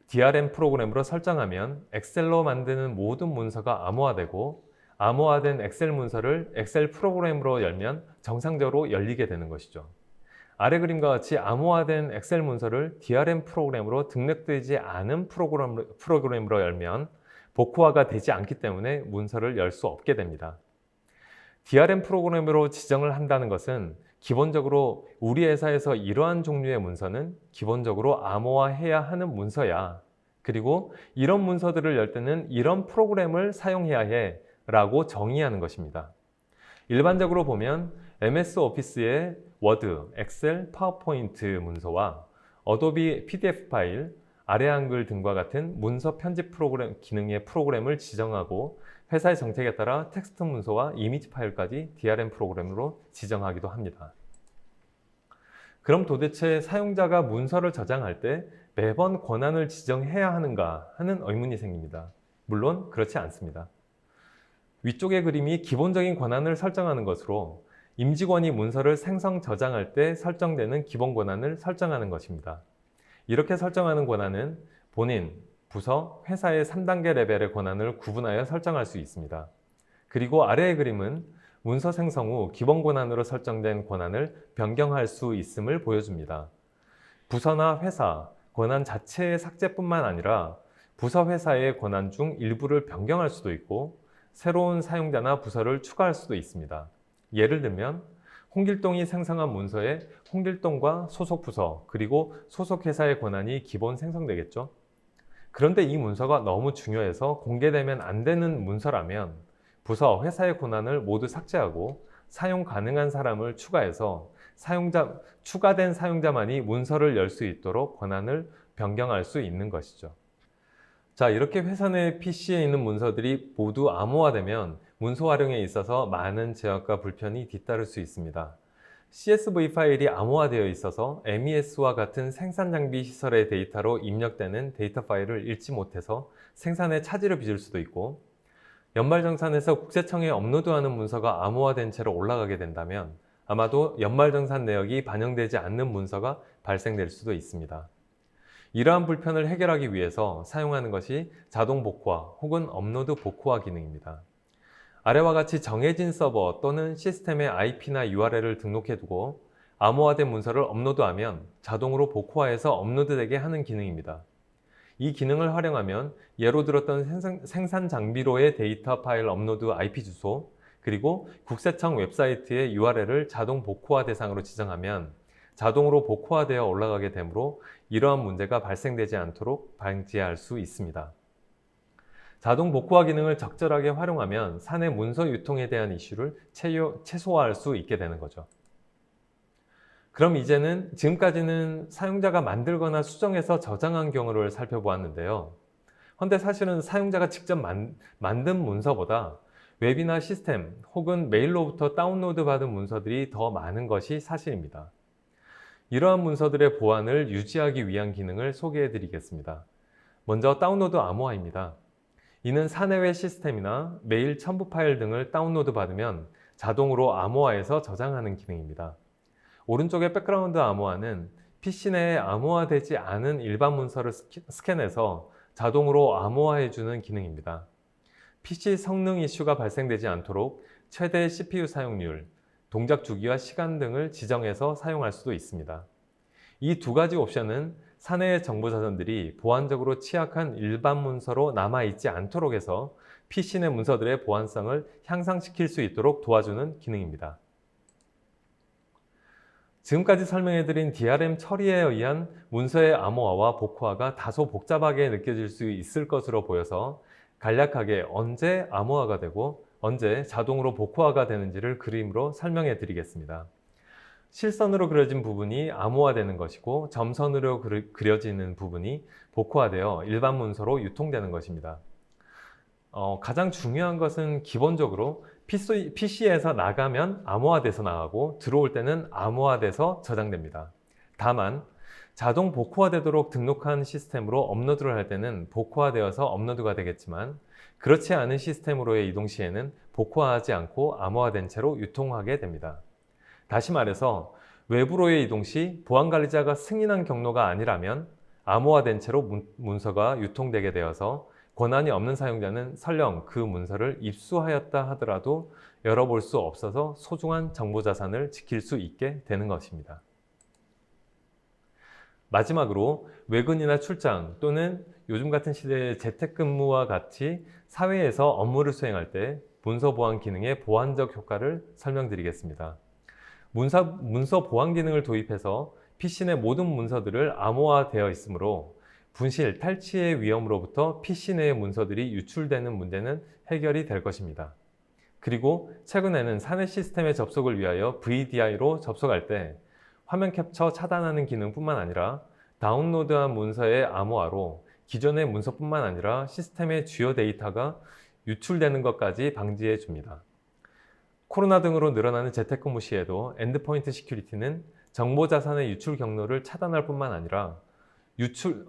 DRM 프로그램으로 설정하면 엑셀로 만드는 모든 문서가 암호화되고 암호화된 엑셀 문서를 엑셀 프로그램으로 열면 정상적으로 열리게 되는 것이죠. 아래 그림과 같이 암호화된 엑셀 문서를 DRM 프로그램으로 등록되지 않은 프로그램으로 열면 복호화가 되지 않기 때문에 문서를 열 수 없게 됩니다. DRM 프로그램으로 지정을 한다는 것은 기본적으로 우리 회사에서 이러한 종류의 문서는 기본적으로 암호화해야 하는 문서야. 그리고 이런 문서들을 열 때는 이런 프로그램을 사용해야 해 라고 정의하는 것입니다. 일반적으로 보면 MS 오피스의 워드, 엑셀, 파워포인트 문서와 어도비 PDF 파일, 아래 한글 등과 같은 문서 편집 프로그램 기능의 프로그램을 지정하고 회사의 정책에 따라 텍스트 문서와 이미지 파일까지 DRM 프로그램으로 지정하기도 합니다. 그럼 도대체 사용자가 문서를 저장할 때 매번 권한을 지정해야 하는가 하는 의문이 생깁니다. 물론 그렇지 않습니다. 위쪽의 그림이 기본적인 권한을 설정하는 것으로 임직원이 문서를 생성 저장할 때 설정되는 기본 권한을 설정하는 것입니다. 이렇게 설정하는 권한은 본인, 부서, 회사의 3단계 레벨의 권한을 구분하여 설정할 수 있습니다. 그리고 아래의 그림은 문서 생성 후 기본 권한으로 설정된 권한을 변경할 수 있음을 보여줍니다. 부서나 회사, 권한 자체의 삭제뿐만 아니라 부서 회사의 권한 중 일부를 변경할 수도 있고 새로운 사용자나 부서를 추가할 수도 있습니다. 예를 들면 홍길동이 생성한 문서에 홍길동과 소속 부서 그리고 소속 회사의 권한이 기본 생성되겠죠. 그런데 이 문서가 너무 중요해서 공개되면 안 되는 문서라면 부서, 회사의 권한을 모두 삭제하고 사용 가능한 사람을 추가해서 추가된 사용자만이 문서를 열 수 있도록 권한을 변경할 수 있는 것이죠. 자, 이렇게 회사 내 PC에 있는 문서들이 모두 암호화되면 문서 활용에 있어서 많은 제약과 불편이 뒤따를 수 있습니다. CSV 파일이 암호화되어 있어서 MES와 같은 생산 장비 시설의 데이터로 입력되는 데이터 파일을 읽지 못해서 생산에 차질을 빚을 수도 있고 연말정산에서 국세청에 업로드하는 문서가 암호화된 채로 올라가게 된다면 아마도 연말정산 내역이 반영되지 않는 문서가 발생될 수도 있습니다. 이러한 불편을 해결하기 위해서 사용하는 것이 자동 복호화 혹은 업로드 복호화 기능입니다. 아래와 같이 정해진 서버 또는 시스템의 IP나 URL을 등록해두고 암호화된 문서를 업로드하면 자동으로 복호화해서 업로드되게 하는 기능입니다. 이 기능을 활용하면 예로 들었던 생산 장비로의 데이터 파일 업로드 IP 주소 그리고 국세청 웹사이트의 URL을 자동 복호화 대상으로 지정하면 자동으로 복호화되어 올라가게 되므로 이러한 문제가 발생되지 않도록 방지할 수 있습니다. 자동 복호화 기능을 적절하게 활용하면 사내 문서 유통에 대한 이슈를 최소화할 수 있게 되는 거죠. 그럼 이제는 지금까지는 사용자가 만들거나 수정해서 저장한 경우를 살펴보았는데요. 그런데 사실은 사용자가 직접 만든 문서보다 웹이나 시스템 혹은 메일로부터 다운로드 받은 문서들이 더 많은 것이 사실입니다. 이러한 문서들의 보안을 유지하기 위한 기능을 소개해 드리겠습니다. 먼저 다운로드 암호화입니다. 이는 사내외 시스템이나 메일 첨부 파일 등을 다운로드 받으면 자동으로 암호화해서 저장하는 기능입니다. 오른쪽의 백그라운드 암호화는 PC 내에 암호화되지 않은 일반 문서를 스캔해서 자동으로 암호화해주는 기능입니다. PC 성능 이슈가 발생되지 않도록 최대 CPU 사용률, 동작 주기와 시간 등을 지정해서 사용할 수도 있습니다. 이 두 가지 옵션은 사내의 정보 자산들이 보안적으로 취약한 일반 문서로 남아있지 않도록 해서 PC 내 문서들의 보안성을 향상시킬 수 있도록 도와주는 기능입니다. 지금까지 설명해드린 DRM 처리에 의한 문서의 암호화와 복호화가 다소 복잡하게 느껴질 수 있을 것으로 보여서 간략하게 언제 암호화가 되고 언제 자동으로 복호화가 되는지를 그림으로 설명해 드리겠습니다. 실선으로 그려진 부분이 암호화되는 것이고 점선으로 그려지는 부분이 복호화되어 일반 문서로 유통되는 것입니다. 가장 중요한 것은 기본적으로 PC에서 나가면 암호화돼서 나가고 들어올 때는 암호화돼서 저장됩니다. 다만 자동 복호화되도록 등록한 시스템으로 업로드를 할 때는 복호화되어서 업로드가 되겠지만 그렇지 않은 시스템으로의 이동 시에는 복호화하지 않고 암호화된 채로 유통하게 됩니다. 다시 말해서 외부로의 이동 시 보안관리자가 승인한 경로가 아니라면 암호화된 채로 문서가 유통되게 되어서 권한이 없는 사용자는 설령 그 문서를 입수하였다 하더라도 열어볼 수 없어서 소중한 정보 자산을 지킬 수 있게 되는 것입니다. 마지막으로 외근이나 출장 또는 요즘 같은 시대의 재택근무와 같이 사회에서 업무를 수행할 때 문서 보안 기능의 보안적 효과를 설명드리겠습니다. 문서 보안 기능을 도입해서 PC 내 모든 문서들을 암호화되어 있으므로 분실, 탈취의 위험으로부터 PC 내의 문서들이 유출되는 문제는 해결이 될 것입니다. 그리고 최근에는 사내 시스템의 접속을 위하여 VDI로 접속할 때 화면 캡처 차단하는 기능뿐만 아니라 다운로드한 문서의 암호화로 기존의 문서뿐만 아니라 시스템의 주요 데이터가 유출되는 것까지 방지해 줍니다. 코로나 등으로 늘어나는 재택근무 시에도 엔드포인트 시큐리티는 정보 자산의 유출 경로를 차단할 뿐만 아니라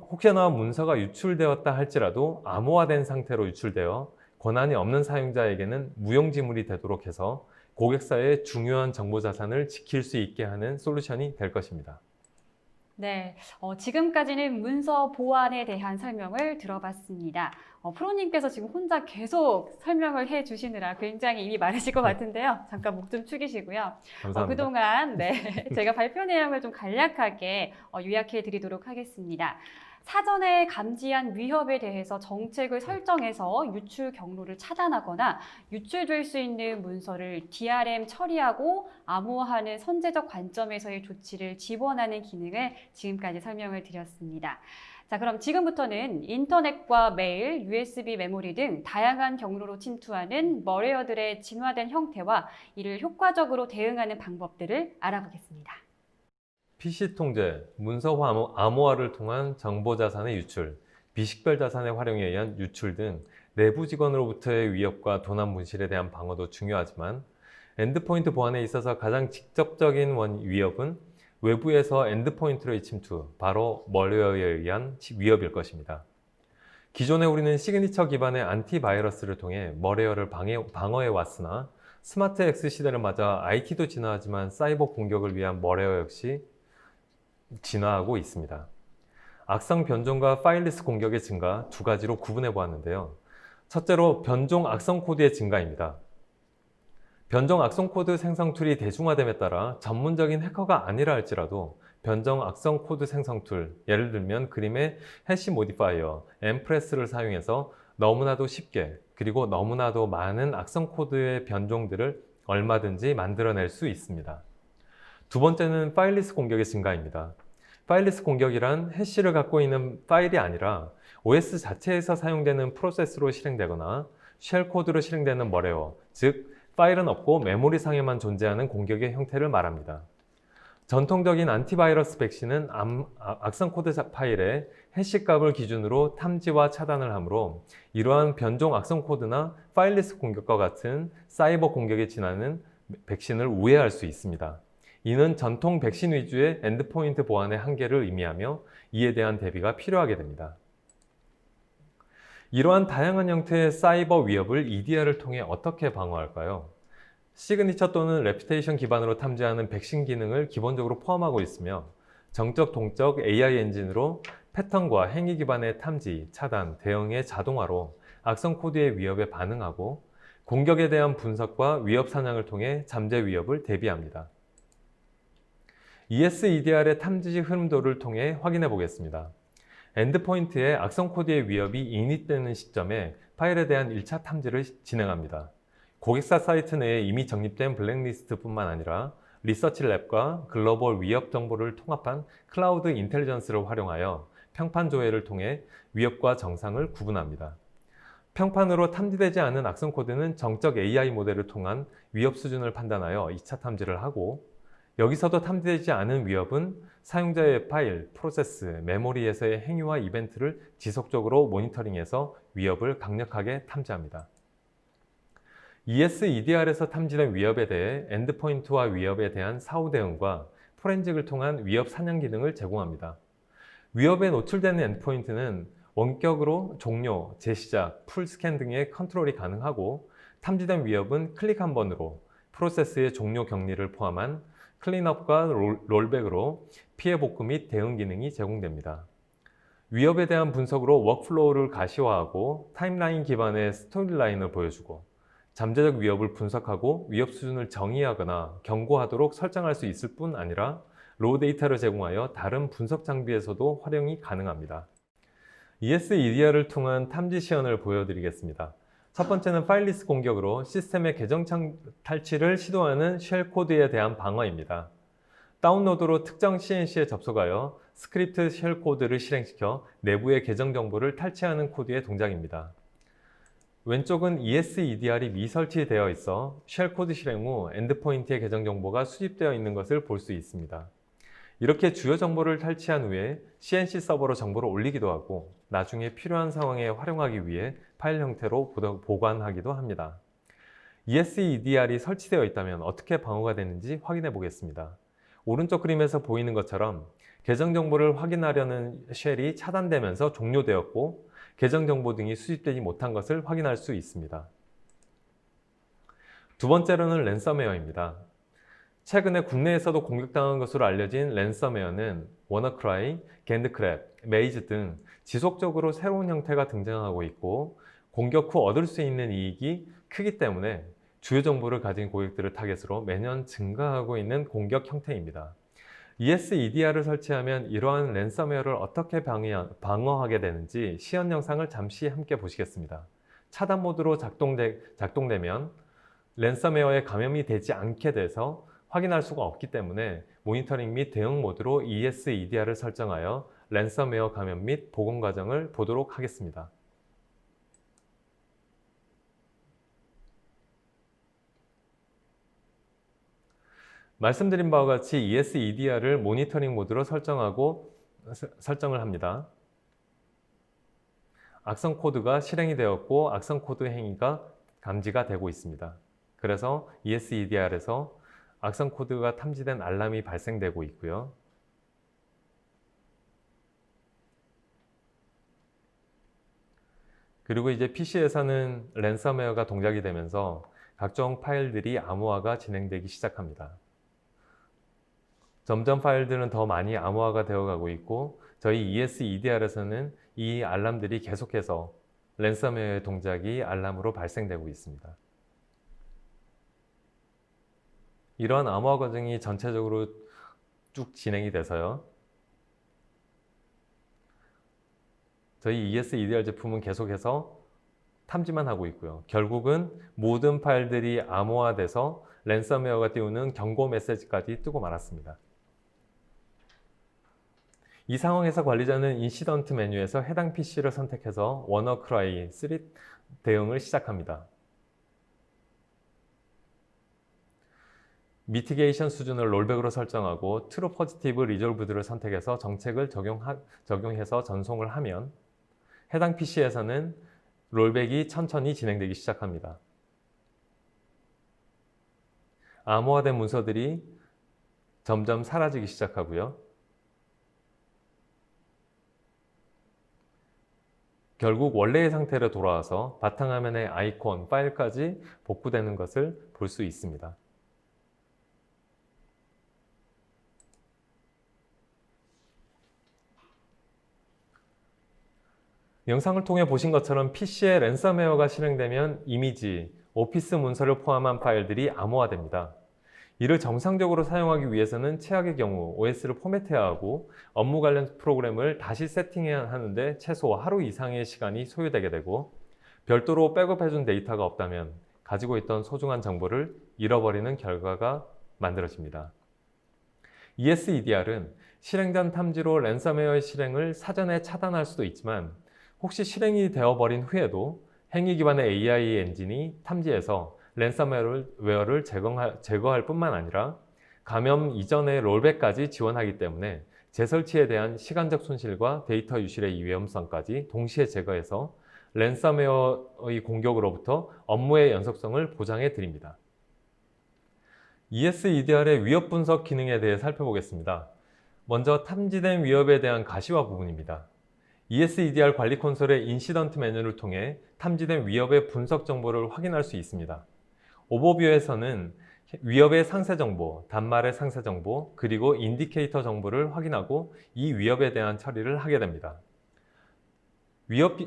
혹여나 문서가 유출되었다 할지라도 암호화된 상태로 유출되어 권한이 없는 사용자에게는 무용지물이 되도록 해서 고객사의 중요한 정보 자산을 지킬 수 있게 하는 솔루션이 될 것입니다. 네, 지금까지는 문서 보안에 대한 설명을 들어봤습니다. 프로님께서 지금 혼자 계속 설명을 해주시느라 굉장히 입이 마르실 것 같은데요. 잠깐 목 좀 축이시고요. 감사합니다. 그동안 제가 발표 내용을 좀 간략하게 요약해 드리도록 하겠습니다. 사전에 감지한 위협에 대해서 정책을 설정해서 유출 경로를 차단하거나 유출될 수 있는 문서를 DRM 처리하고 암호화하는 선제적 관점에서의 조치를 지원하는 기능을 지금까지 설명을 드렸습니다. 자, 그럼 지금부터는 인터넷과 메일, USB 메모리 등 다양한 경로로 침투하는 멀웨어들의 진화된 형태와 이를 효과적으로 대응하는 방법들을 알아보겠습니다. PC 통제, 문서 암호화를 통한 정보 자산의 유출, 비식별 자산의 활용에 의한 유출 등 내부 직원으로부터의 위협과 도난 분실에 대한 방어도 중요하지만 엔드포인트 보안에 있어서 가장 직접적인 위협은 외부에서 엔드포인트로의 침투, 바로 멀웨어에 의한 위협일 것입니다. 기존에 우리는 시그니처 기반의 안티바이러스를 통해 멀웨어를 방어해 왔으나 스마트 X 시대를 맞아 IT도 진화하지만 사이버 공격을 위한 멀웨어 역시 진화하고 있습니다. 악성 변종과 파일리스 공격의 증가 두 가지로 구분해 보았는데요. 첫째로 변종 악성 코드의 증가입니다. 변종 악성 코드 생성 툴이 대중화됨에 따라 전문적인 해커가 아니라 할지라도 변종 악성 코드 생성 툴, 예를 들면 그림의 해시 모디파이어, 엠프레스를 사용해서 너무나도 쉽게 그리고 너무나도 많은 악성 코드의 변종들을 얼마든지 만들어낼 수 있습니다. 두 번째는 파일리스 공격의 증가입니다. 파일리스 공격이란 해시를 갖고 있는 파일이 아니라 OS 자체에서 사용되는 프로세스로 실행되거나 쉘 코드로 실행되는 머레어, 즉 파일은 없고 메모리상에만 존재하는 공격의 형태를 말합니다. 전통적인 안티바이러스 백신은 악성 코드 파일의 해시 값을 기준으로 탐지와 차단을 하므로 이러한 변종 악성 코드나 파일리스 공격과 같은 사이버 공격에 지나는 백신을 우회할 수 있습니다. 이는 전통 백신 위주의 엔드포인트 보안의 한계를 의미하며 이에 대한 대비가 필요하게 됩니다. 이러한 다양한 형태의 사이버 위협을 EDR을 통해 어떻게 방어할까요? 시그니처 또는 레퓨테이션 기반으로 탐지하는 백신 기능을 기본적으로 포함하고 있으며 정적 동적 AI 엔진으로 패턴과 행위 기반의 탐지, 차단, 대응의 자동화로 악성 코드의 위협에 반응하고 공격에 대한 분석과 위협 사냥을 통해 잠재 위협을 대비합니다. ESEDR의 탐지 흐름도를 통해 확인해 보겠습니다. 엔드포인트에 악성 코드의 위협이 인입되는 시점에 파일에 대한 1차 탐지를 진행합니다. 고객사 사이트 내에 이미 적립된 블랙리스트뿐만 아니라 리서치랩과 글로벌 위협 정보를 통합한 클라우드 인텔리전스를 활용하여 평판 조회를 통해 위협과 정상을 구분합니다. 평판으로 탐지되지 않은 악성 코드는 정적 AI 모델을 통한 위협 수준을 판단하여 2차 탐지를 하고, 여기서도 탐지되지 않은 위협은 사용자의 파일, 프로세스, 메모리에서의 행위와 이벤트를 지속적으로 모니터링해서 위협을 강력하게 탐지합니다. ESEDR에서 탐지된 위협에 대해 엔드포인트와 위협에 대한 사후 대응과 포렌직을 통한 위협 사냥 기능을 제공합니다. 위협에 노출되는 엔드포인트는 원격으로 종료, 재시작, 풀스캔 등의 컨트롤이 가능하고, 탐지된 위협은 클릭 한 번으로 프로세스의 종료 격리를 포함한 클린업과 롤백으로 피해 복구 및 대응 기능이 제공됩니다. 위협에 대한 분석으로 워크플로우를 가시화하고 타임라인 기반의 스토리라인을 보여주고, 잠재적 위협을 분석하고 위협 수준을 정의하거나 경고하도록 설정할 수 있을 뿐 아니라 로우 데이터를 제공하여 다른 분석 장비에서도 활용이 가능합니다. ESEDR을 통한 탐지 시연을 보여드리겠습니다. 첫 번째는 파일리스 공격으로 시스템의 계정 탈취를 시도하는 쉘 코드에 대한 방어입니다. 다운로드로 특정 CNC에 접속하여 스크립트 쉘 코드를 실행시켜 내부의 계정 정보를 탈취하는 코드의 동작입니다. 왼쪽은 ESEDR이 미설치되어 있어 쉘 코드 실행 후 엔드포인트의 계정 정보가 수집되어 있는 것을 볼 수 있습니다. 이렇게 주요 정보를 탈취한 후에 CNC 서버로 정보를 올리기도 하고, 나중에 필요한 상황에 활용하기 위해 파일 형태로 보관하기도 합니다. ESEDR이 설치되어 있다면 어떻게 방어가 되는지 확인해 보겠습니다. 오른쪽 그림에서 보이는 것처럼 계정 정보를 확인하려는 쉘이 차단되면서 종료되었고, 계정 정보 등이 수집되지 못한 것을 확인할 수 있습니다. 두 번째로는 랜섬웨어입니다. 최근에 국내에서도 공격당한 것으로 알려진 랜섬웨어는 워너크라이, 겐드크랩, 메이즈 등 지속적으로 새로운 형태가 등장하고 있고, 공격 후 얻을 수 있는 이익이 크기 때문에 주요 정보를 가진 고객들을 타겟으로 매년 증가하고 있는 공격 형태입니다. ESEDR을 설치하면 이러한 랜섬웨어를 어떻게 방어하게 되는지 시연 영상을 잠시 함께 보시겠습니다. 차단 모드로 작동되면 랜섬웨어에 감염이 되지 않게 돼서 확인할 수가 없기 때문에 모니터링 및 대응 모드로 ESEDR을 설정하여 랜섬웨어 감염 및 복원 과정을 보도록 하겠습니다. 말씀드린 바와 같이 ESEDR을 모니터링 모드로 설정을 합니다. 악성 코드가 실행이 되었고 악성 코드 행위가 감지가 되고 있습니다. 그래서 ESEDR에서 악성 코드가 탐지된 알람이 발생되고 있고요. 그리고 이제 PC에서는 랜섬웨어가 동작이 되면서 각종 파일들이 암호화가 진행되기 시작합니다. 점점 파일들은 더 많이 암호화가 되어가고 있고, 저희 ESEDR에서는 이 알람들이 계속해서 랜섬웨어의 동작이 알람으로 발생되고 있습니다. 이러한 암호화 과정이 전체적으로 쭉 진행이 돼서요, 저희 ESEDR 제품은 계속해서 탐지만 하고 있고요. 결국은 모든 파일들이 암호화돼서 랜섬웨어가 띄우는 경고 메시지까지 뜨고 말았습니다. 이 상황에서 관리자는 인시던트 메뉴에서 해당 PC를 선택해서 워너크라이 3 대응을 시작합니다. 미티게이션 수준을 롤백으로 설정하고 트루 포지티브 리졸브드를 선택해서 정책을 적용해서 전송을 하면 해당 PC에서는 롤백이 천천히 진행되기 시작합니다. 암호화된 문서들이 점점 사라지기 시작하고요. 결국 원래의 상태로 돌아와서 바탕화면의 아이콘, 파일까지 복구되는 것을 볼 수 있습니다. 영상을 통해 보신 것처럼 PC에 랜섬웨어가 실행되면 이미지, 오피스 문서를 포함한 파일들이 암호화됩니다. 이를 정상적으로 사용하기 위해서는 최악의 경우 OS를 포맷해야 하고 업무 관련 프로그램을 다시 세팅해야 하는데 최소 하루 이상의 시간이 소요되게 되고 별도로 백업해준 데이터가 없다면 가지고 있던 소중한 정보를 잃어버리는 결과가 만들어집니다. ESEDR은 실행된 탐지로 랜섬웨어의 실행을 사전에 차단할 수도 있지만 혹시 실행이 되어버린 후에도 행위 기반의 AI 엔진이 탐지해서 랜섬웨어를 제거할 뿐만 아니라 감염 이전의 롤백까지 지원하기 때문에 재설치에 대한 시간적 손실과 데이터 유실의 위험성까지 동시에 제거해서 랜섬웨어의 공격으로부터 업무의 연속성을 보장해 드립니다. ESEDR의 위협 분석 기능에 대해 살펴보겠습니다. 먼저 탐지된 위협에 대한 가시화 부분입니다. ESEDR 관리 콘솔의 인시던트 메뉴를 통해 탐지된 위협의 분석 정보를 확인할 수 있습니다. 오버뷰에서는 위협의 상세 정보, 단말의 상세 정보, 그리고 인디케이터 정보를 확인하고 이 위협에 대한 처리를 하게 됩니다. 위협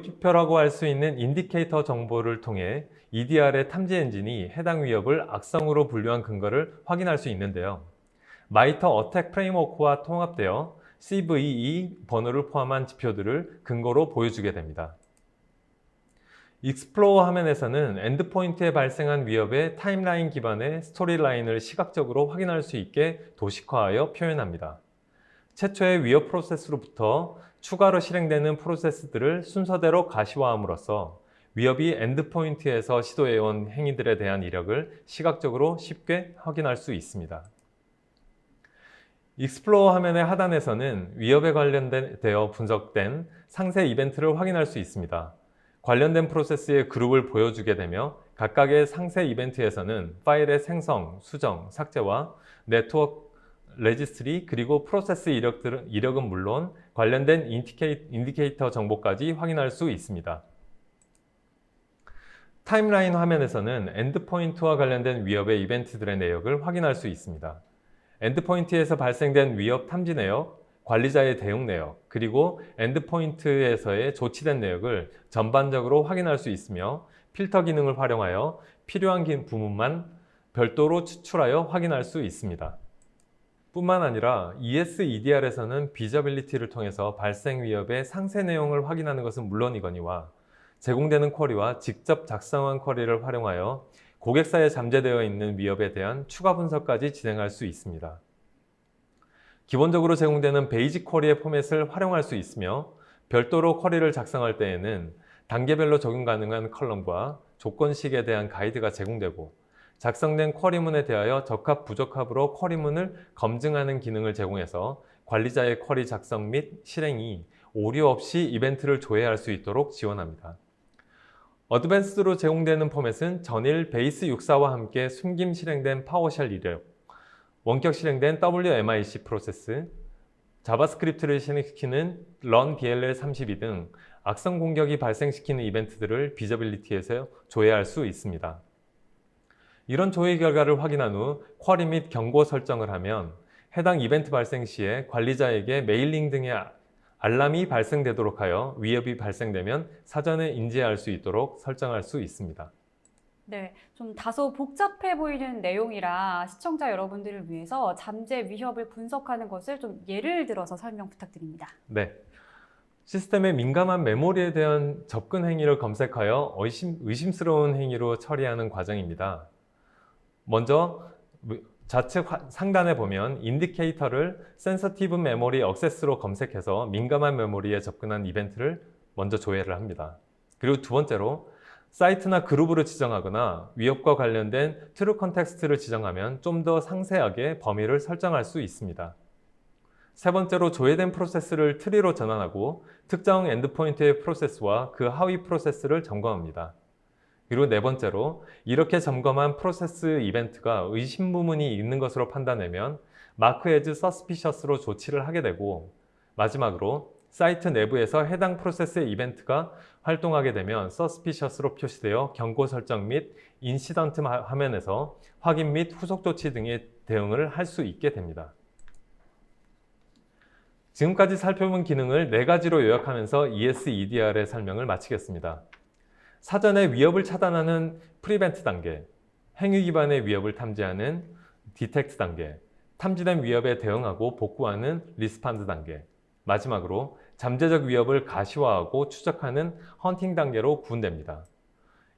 지표라고 할 수 있는 인디케이터 정보를 통해 EDR의 탐지 엔진이 해당 위협을 악성으로 분류한 근거를 확인할 수 있는데요. 마이터 어택 프레임워크와 통합되어 CVE 번호를 포함한 지표들을 근거로 보여주게 됩니다. 익스플로어 화면에서는 엔드포인트에 발생한 위협의 타임라인 기반의 스토리라인을 시각적으로 확인할 수 있게 도식화하여 표현합니다. 최초의 위협 프로세스로부터 추가로 실행되는 프로세스들을 순서대로 가시화함으로써 위협이 엔드포인트에서 시도해온 행위들에 대한 이력을 시각적으로 쉽게 확인할 수 있습니다. 익스플로어 화면의 하단에서는 위협에 관련되어 분석된 상세 이벤트를 확인할 수 있습니다. 관련된 프로세스의 그룹을 보여주게 되며 각각의 상세 이벤트에서는 파일의 생성, 수정, 삭제와 네트워크 레지스트리 그리고 프로세스 이력은 물론 관련된 인디케이터 정보까지 확인할 수 있습니다. 타임라인 화면에서는 엔드포인트와 관련된 위협의 이벤트들의 내역을 확인할 수 있습니다. 엔드포인트에서 발생된 위협 탐지 내역, 관리자의 대응 내역, 그리고 엔드포인트에서의 조치된 내역을 전반적으로 확인할 수 있으며 필터 기능을 활용하여 필요한 부분만 별도로 추출하여 확인할 수 있습니다. 뿐만 아니라 ESEDR에서는 비저빌리티를 통해서 발생 위협의 상세 내용을 확인하는 것은 물론이거니와 제공되는 쿼리와 직접 작성한 쿼리를 활용하여 고객사에 잠재되어 있는 위협에 대한 추가 분석까지 진행할 수 있습니다. 기본적으로 제공되는 베이직 쿼리의 포맷을 활용할 수 있으며 별도로 쿼리를 작성할 때에는 단계별로 적용 가능한 컬럼과 조건식에 대한 가이드가 제공되고 작성된 쿼리문에 대하여 적합, 부적합으로 쿼리문을 검증하는 기능을 제공해서 관리자의 쿼리 작성 및 실행이 오류 없이 이벤트를 조회할 수 있도록 지원합니다. 어드밴스드로 제공되는 포맷은 전일 베이스 64와 함께 숨김 실행된 파워쉘 이력, 원격 실행된 WMIC 프로세스, 자바스크립트를 실행시키는 run DLL 32 등 악성 공격이 발생시키는 이벤트들을 비저빌리티에서 조회할 수 있습니다. 이런 조회 결과를 확인한 후 쿼리 및 경고 설정을 하면 해당 이벤트 발생 시에 관리자에게 메일링 등의 알람이 발생되도록 하여 위협이 발생되면 사전에 인지할 수 있도록 설정할 수 있습니다. 네, 좀 다소 복잡해 보이는 내용이라 시청자 여러분들을 위해서 잠재 위협을 분석하는 것을 좀 예를 들어서 설명 부탁드립니다. 네. 시스템의 민감한 메모리에 대한 접근 행위를 검색하여 의심스러운 행위로 처리하는 과정입니다. 먼저 좌측 상단에 보면 인디케이터를 센서티브 메모리 액세스로 검색해서 민감한 메모리에 접근한 이벤트를 먼저 조회를 합니다. 그리고 두 번째로 사이트나 그룹으로 지정하거나 위협과 관련된 트루 컨텍스트를 지정하면 좀 더 상세하게 범위를 설정할 수 있습니다. 세 번째로 조회된 프로세스를 트리로 전환하고 특정 엔드포인트의 프로세스와 그 하위 프로세스를 점검합니다. 그리고 네 번째로 이렇게 점검한 프로세스 이벤트가 의심 부분이 있는 것으로 판단되면 마크 as suspicious로 조치를 하게 되고, 마지막으로 사이트 내부에서 해당 프로세스의 이벤트가 활동하게 되면 suspicious로 표시되어 경고 설정 및 인시던트 화면에서 확인 및 후속 조치 등의 대응을 할 수 있게 됩니다. 지금까지 살펴본 기능을 4가지로 요약하면서 ES-EDR의 설명을 마치겠습니다. 사전에 위협을 차단하는 프리벤트 단계, 행위 기반의 위협을 탐지하는 디텍트 단계, 탐지된 위협에 대응하고 복구하는 리스판드 단계, 마지막으로 잠재적 위협을 가시화하고 추적하는 헌팅 단계로 구분됩니다.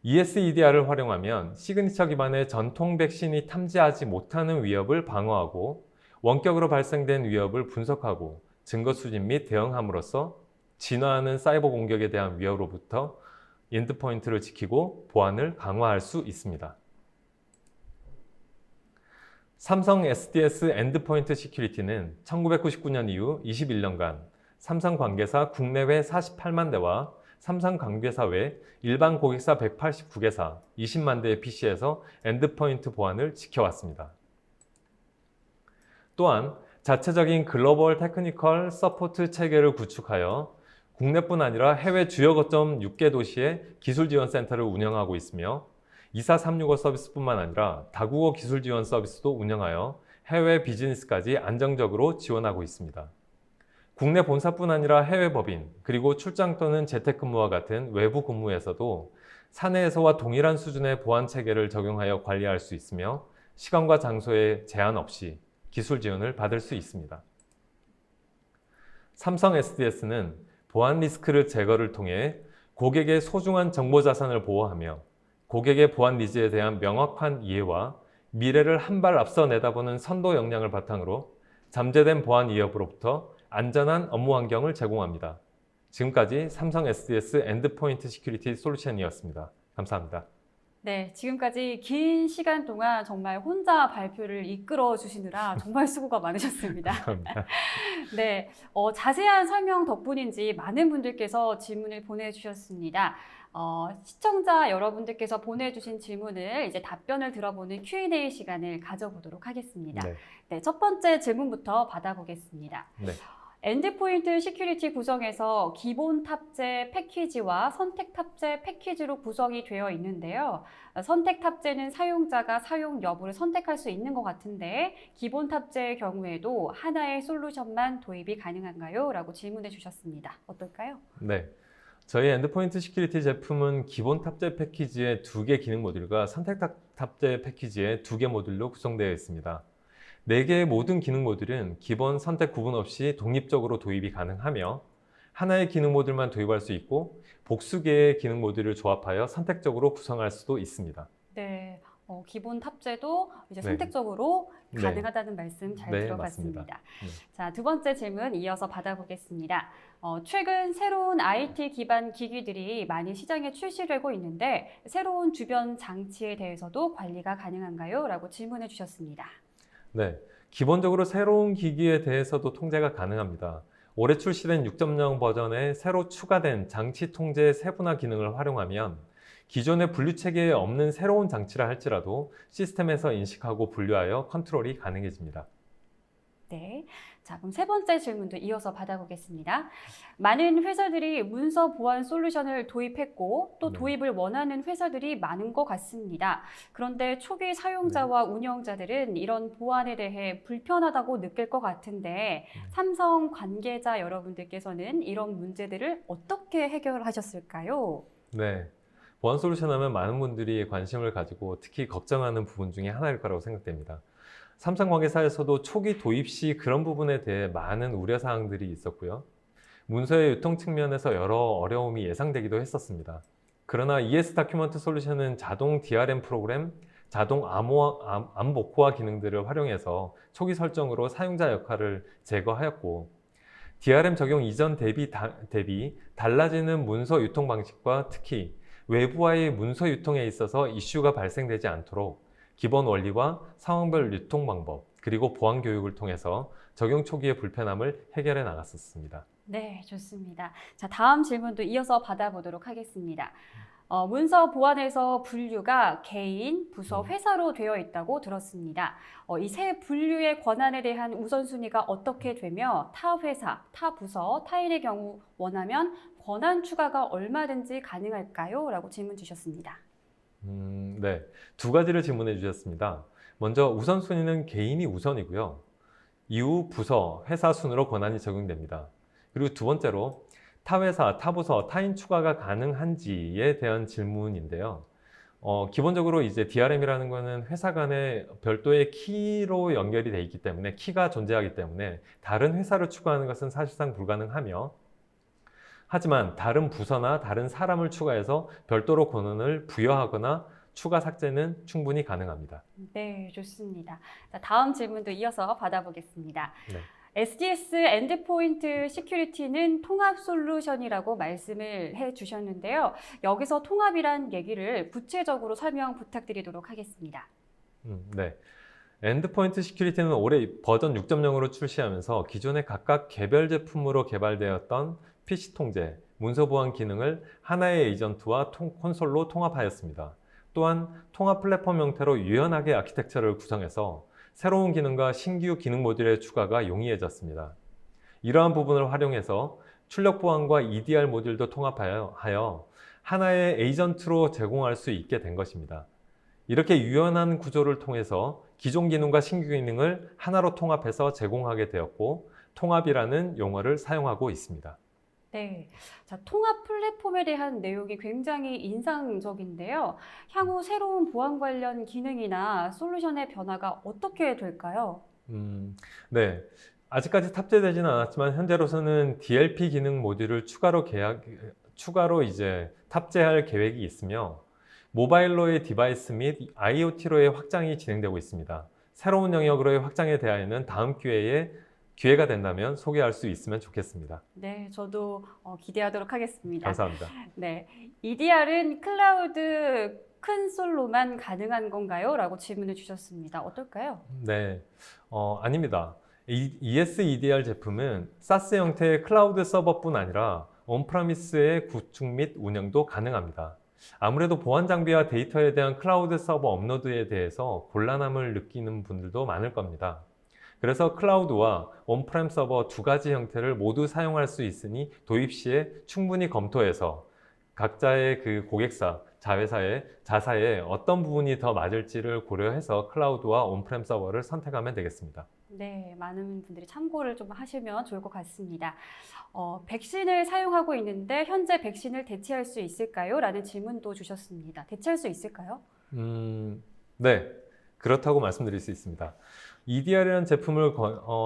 ES-EDR을 활용하면 시그니처 기반의 전통 백신이 탐지하지 못하는 위협을 방어하고 원격으로 발생된 위협을 분석하고 증거 수집 및 대응함으로써 진화하는 사이버 공격에 대한 위협으로부터 엔드포인트를 지키고 보안을 강화할 수 있습니다. 삼성 SDS 엔드포인트 시큐리티는 1999년 이후 21년간 삼성 관계사 국내외 48만 대와 삼성 관계사 외 일반 고객사 189개사 20만 대의 PC에서 엔드포인트 보안을 지켜왔습니다. 또한 자체적인 글로벌 테크니컬 서포트 체계를 구축하여 국내뿐 아니라 해외 주요 거점 6개 도시의 기술 지원 센터를 운영하고 있으며 24365 서비스뿐만 아니라 다국어 기술 지원 서비스도 운영하여 해외 비즈니스까지 안정적으로 지원하고 있습니다. 국내 본사뿐 아니라 해외 법인, 그리고 출장 또는 재택근무와 같은 외부 근무에서도 사내에서와 동일한 수준의 보안 체계를 적용하여 관리할 수 있으며 시간과 장소에 제한 없이 기술 지원을 받을 수 있습니다. 삼성 SDS는 보안 리스크를 제거를 통해 고객의 소중한 정보 자산을 보호하며 고객의 보안 니즈에 대한 명확한 이해와 미래를 한 발 앞서 내다보는 선도 역량을 바탕으로 잠재된 보안 위협으로부터 안전한 업무 환경을 제공합니다. 지금까지 삼성 SDS 엔드포인트 시큐리티 솔루션이었습니다. 감사합니다. 네, 지금까지 긴 시간 동안 정말 혼자 발표를 이끌어 주시느라 정말 수고가 많으셨습니다. 감사합니다. 네, 자세한 설명 덕분인지 많은 분들께서 질문을 보내주셨습니다. 시청자 여러분들께서 보내주신 질문을 이제 답변을 들어보는 Q&A 시간을 가져보도록 하겠습니다. 네. 네, 첫 번째 질문부터 받아보겠습니다. 네. 엔드포인트 시큐리티 구성에서 기본 탑재 패키지와 선택 탑재 패키지로 구성이 되어 있는데요. 선택 탑재는 사용자가 사용 여부를 선택할 수 있는 것 같은데 기본 탑재의 경우에도 하나의 솔루션만 도입이 가능한가요? 라고 질문해 주셨습니다. 어떨까요? 네. 저희 엔드포인트 시큐리티 제품은 기본 탑재 패키지의 2개 기능 모듈과 선택 탑재 패키지의 2개 모듈로 구성되어 있습니다. 4개의 모든 기능 모듈은 기본 선택 구분 없이 독립적으로 도입이 가능하며 하나의 기능 모듈만 도입할 수 있고 복수 개의 기능 모듈을 조합하여 선택적으로 구성할 수도 있습니다. 네, 기본 탑재도 이제 네. 선택적으로 네. 가능하다는 말씀 잘 네, 들어봤습니다. 맞습니다. 네. 자, 두 번째 질문 이어서 받아보겠습니다. 최근 새로운 IT 기반 기기들이 많이 시장에 출시되고 있는데 새로운 주변 장치에 대해서도 관리가 가능한가요? 라고 질문해 주셨습니다. 네, 기본적으로 새로운 기기에 대해서도 통제가 가능합니다. 올해 출시된 6.0 버전에 새로 추가된 장치 통제 세분화 기능을 활용하면 기존의 분류 체계에 없는 새로운 장치라 할지라도 시스템에서 인식하고 분류하여 컨트롤이 가능해집니다. 네. 자, 그럼 세 번째 질문도 이어서 받아보겠습니다. 많은 회사들이 문서 보안 솔루션을 도입했고 또 네. 도입을 원하는 회사들이 많은 것 같습니다. 그런데 초기 사용자와 운영자들은 이런 보안에 대해 불편하다고 느낄 것 같은데 삼성 관계자 여러분들께서는 이런 문제들을 어떻게 해결하셨을까요? 네, 보안 솔루션 하면 많은 분들이 관심을 가지고 특히 걱정하는 부분 중에 하나일 거라고 생각됩니다. 삼성 관계사에서도 초기 도입 시 그런 부분에 대해 많은 우려사항들이 있었고요. 문서의 유통 측면에서 여러 어려움이 예상되기도 했었습니다. 그러나 ES 다큐먼트 솔루션은 자동 DRM 프로그램, 자동 암복호화 기능들을 활용해서 초기 설정으로 사용자 역할을 제거하였고, DRM 적용 이전 대비 달라지는 문서 유통 방식과 특히 외부와의 문서 유통에 있어서 이슈가 발생되지 않도록 기본 원리와 상황별 유통 방법, 그리고 보안 교육을 통해서 적용 초기의 불편함을 해결해 나갔었습니다. 네, 좋습니다. 자, 다음 질문도 이어서 받아보도록 하겠습니다. 문서 보안에서 분류가 개인, 부서, 회사로 되어 있다고 들었습니다. 이 세 분류의 권한에 대한 우선순위가 어떻게 되며 타 회사, 타 부서, 타인의 경우 원하면 권한 추가가 얼마든지 가능할까요? 라고 질문 주셨습니다. 네, 두 가지를 질문해 주셨습니다. 먼저 우선순위는 개인이 우선이고요. 이후 부서, 회사 순으로 권한이 적용됩니다. 그리고 두 번째로 타회사, 타부서, 타인 추가가 가능한지에 대한 질문인데요. 기본적으로 이제 DRM이라는 거는 회사 간에 별도의 키로 연결이 되어 있기 때문에, 키가 존재하기 때문에 다른 회사를 추가하는 것은 사실상 불가능하며, 하지만 다른 부서나 다른 사람을 추가해서 별도로 권한을 부여하거나 추가 삭제는 충분히 가능합니다. 네, 좋습니다. 자, 다음 질문도 이어서 받아보겠습니다. 네. SDS 엔드포인트 시큐리티는 통합 솔루션이라고 말씀을 해주셨는데요. 여기서 통합이란 얘기를 구체적으로 설명 부탁드리도록 하겠습니다. 네. 엔드포인트 시큐리티는 올해 버전 6.0으로 출시하면서 기존의 각각 개별 제품으로 개발되었던 PC 통제, 문서 보안 기능을 하나의 에이전트와 콘솔로 통합하였습니다. 또한 통합 플랫폼 형태로 유연하게 아키텍처를 구성해서 새로운 기능과 신규 기능 모듈의 추가가 용이해졌습니다. 이러한 부분을 활용해서 출력 보안과 EDR 모듈도 통합하여 하나의 에이전트로 제공할 수 있게 된 것입니다. 이렇게 유연한 구조를 통해서 기존 기능과 신규 기능을 하나로 통합해서 제공하게 되었고, 통합이라는 용어를 사용하고 있습니다. 네, 자, 통합 플랫폼에 대한 내용이 굉장히 인상적인데요. 향후 새로운 보안 관련 기능이나 솔루션의 변화가 어떻게 될까요? 네. 아직까지 탑재되지는 않았지만 현재로서는 DLP 기능 모듈을 추가로 이제 탑재할 계획이 있으며, 모바일로의 디바이스 및 IoT로의 확장이 진행되고 있습니다. 새로운 영역으로의 확장에 대하여는 다음 기회가 된다면 소개할 수 있으면 좋겠습니다. 네, 저도 기대하도록 하겠습니다. 감사합니다. 네, EDR은 클라우드 큰 솔로만 가능한 건가요? 라고 질문을 주셨습니다. 어떨까요? 네, 아닙니다. ES EDR 제품은 SaaS 형태의 클라우드 서버뿐 아니라 온프라미스의 구축 및 운영도 가능합니다. 아무래도 보안 장비와 데이터에 대한 클라우드 서버 업로드에 대해서 곤란함을 느끼는 분들도 많을 겁니다. 그래서 클라우드와 온프렘 서버 두 가지 형태를 모두 사용할 수 있으니 도입 시에 충분히 검토해서 각자의 그 고객사, 자사에 어떤 부분이 더 맞을지를 고려해서 클라우드와 온프렘 서버를 선택하면 되겠습니다. 네, 많은 분들이 참고를 좀 하시면 좋을 것 같습니다. 백신을 사용하고 있는데 현재 백신을 대체할 수 있을까요? 라는 질문도 주셨습니다. 대체할 수 있을까요? 네, 그렇다고 말씀드릴 수 있습니다. EDR이라는 제품을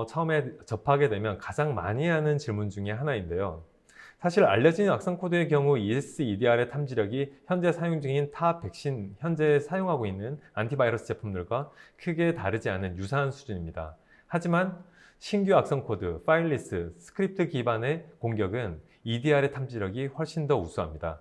처음에 접하게 되면 가장 많이 하는 질문 중에 하나인데요. 사실 알려진 악성 코드의 경우 ES EDR의 탐지력이 현재 사용 중인 타 백신, 현재 사용하고 있는 안티바이러스 제품들과 크게 다르지 않은 유사한 수준입니다. 하지만 신규 악성 코드, 파일리스, 스크립트 기반의 공격은 EDR의 탐지력이 훨씬 더 우수합니다.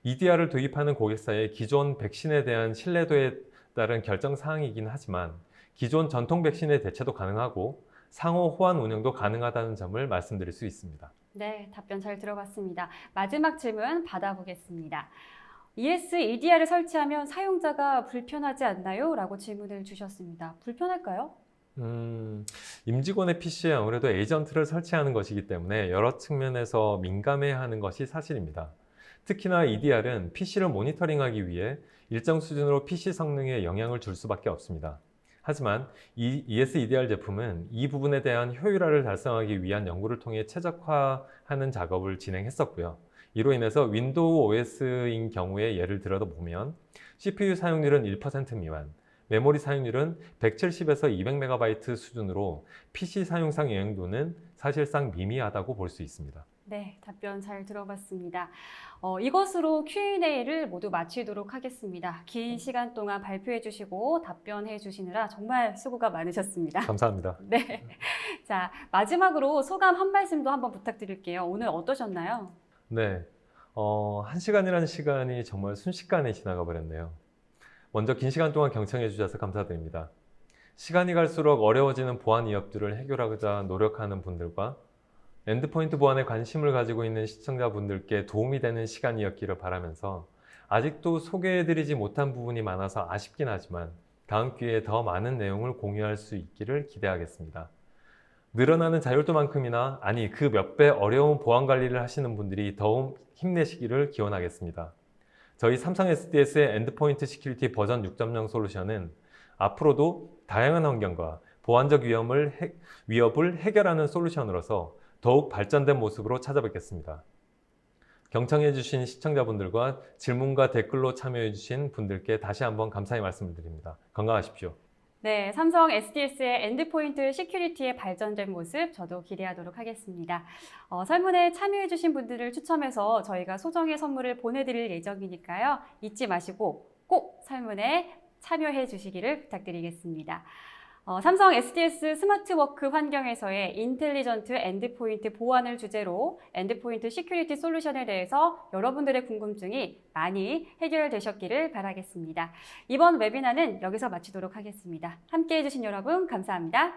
EDR을 도입하는 고객사의 기존 백신에 대한 신뢰도에 따른 결정 사항이긴 하지만 기존 전통 백신의 대체도 가능하고 상호 호환 운영도 가능하다는 점을 말씀드릴 수 있습니다. 네, 답변 잘 들어봤습니다. 마지막 질문 받아보겠습니다. ES EDR을 설치하면 사용자가 불편하지 않나요? 라고 질문을 주셨습니다. 불편할까요? 임직원의 PC에 아무래도 에이전트를 설치하는 것이기 때문에 여러 측면에서 민감해하는 것이 사실입니다. 특히나 EDR은 PC를 모니터링하기 위해 일정 수준으로 PC 성능에 영향을 줄 수밖에 없습니다. 하지만 ES EDR 제품은 이 부분에 대한 효율화를 달성하기 위한 연구를 통해 최적화하는 작업을 진행했었고요. 이로 인해서 윈도우 OS인 경우에 예를 들어 보면 CPU 사용률은 1% 미만, 메모리 사용률은 170에서 200MB 수준으로 PC 사용상 영향도는 사실상 미미하다고 볼 수 있습니다. 네, 답변 잘 들어봤습니다. 이것으로 Q&A를 모두 마치도록 하겠습니다. 긴 시간 동안 발표해 주시고 답변해 주시느라 정말 수고가 많으셨습니다. 감사합니다. 네. 자, 마지막으로 소감 한 말씀도 한번 부탁드릴게요. 오늘 어떠셨나요? 네, 1시간이라는 시간이 정말 순식간에 지나가 버렸네요. 먼저 긴 시간 동안 경청해 주셔서 감사드립니다. 시간이 갈수록 어려워지는 보안 위협들을 해결하고자 노력하는 분들과 엔드포인트 보안에 관심을 가지고 있는 시청자분들께 도움이 되는 시간이었기를 바라면서 아직도 소개해드리지 못한 부분이 많아서 아쉽긴 하지만 다음 기회에 더 많은 내용을 공유할 수 있기를 기대하겠습니다. 늘어나는 자율도만큼이나 아니 그 몇 배 어려운 보안 관리를 하시는 분들이 더욱 힘내시기를 기원하겠습니다. 저희 삼성 SDS의 엔드포인트 시큐리티 버전 6.0 솔루션은 앞으로도 다양한 환경과 보안적 위협을 해결하는 솔루션으로서 더욱 발전된 모습으로 찾아뵙겠습니다. 경청해주신 시청자분들과 질문과 댓글로 참여해주신 분들께 다시 한번 감사의 말씀을 드립니다. 건강하십시오. 네, 삼성 SDS의 엔드포인트 시큐리티의 발전된 모습 저도 기대하도록 하겠습니다. 설문에 참여해주신 분들을 추첨해서 저희가 소정의 선물을 보내드릴 예정이니까요. 잊지 마시고 꼭 설문에 참여해 주시기를 부탁드리겠습니다. 삼성 SDS 스마트워크 환경에서의 인텔리전트 엔드포인트 보안을 주제로 엔드포인트 시큐리티 솔루션에 대해서 여러분들의 궁금증이 많이 해결되셨기를 바라겠습니다. 이번 웨비나는 여기서 마치도록 하겠습니다. 함께해 주신 여러분 감사합니다.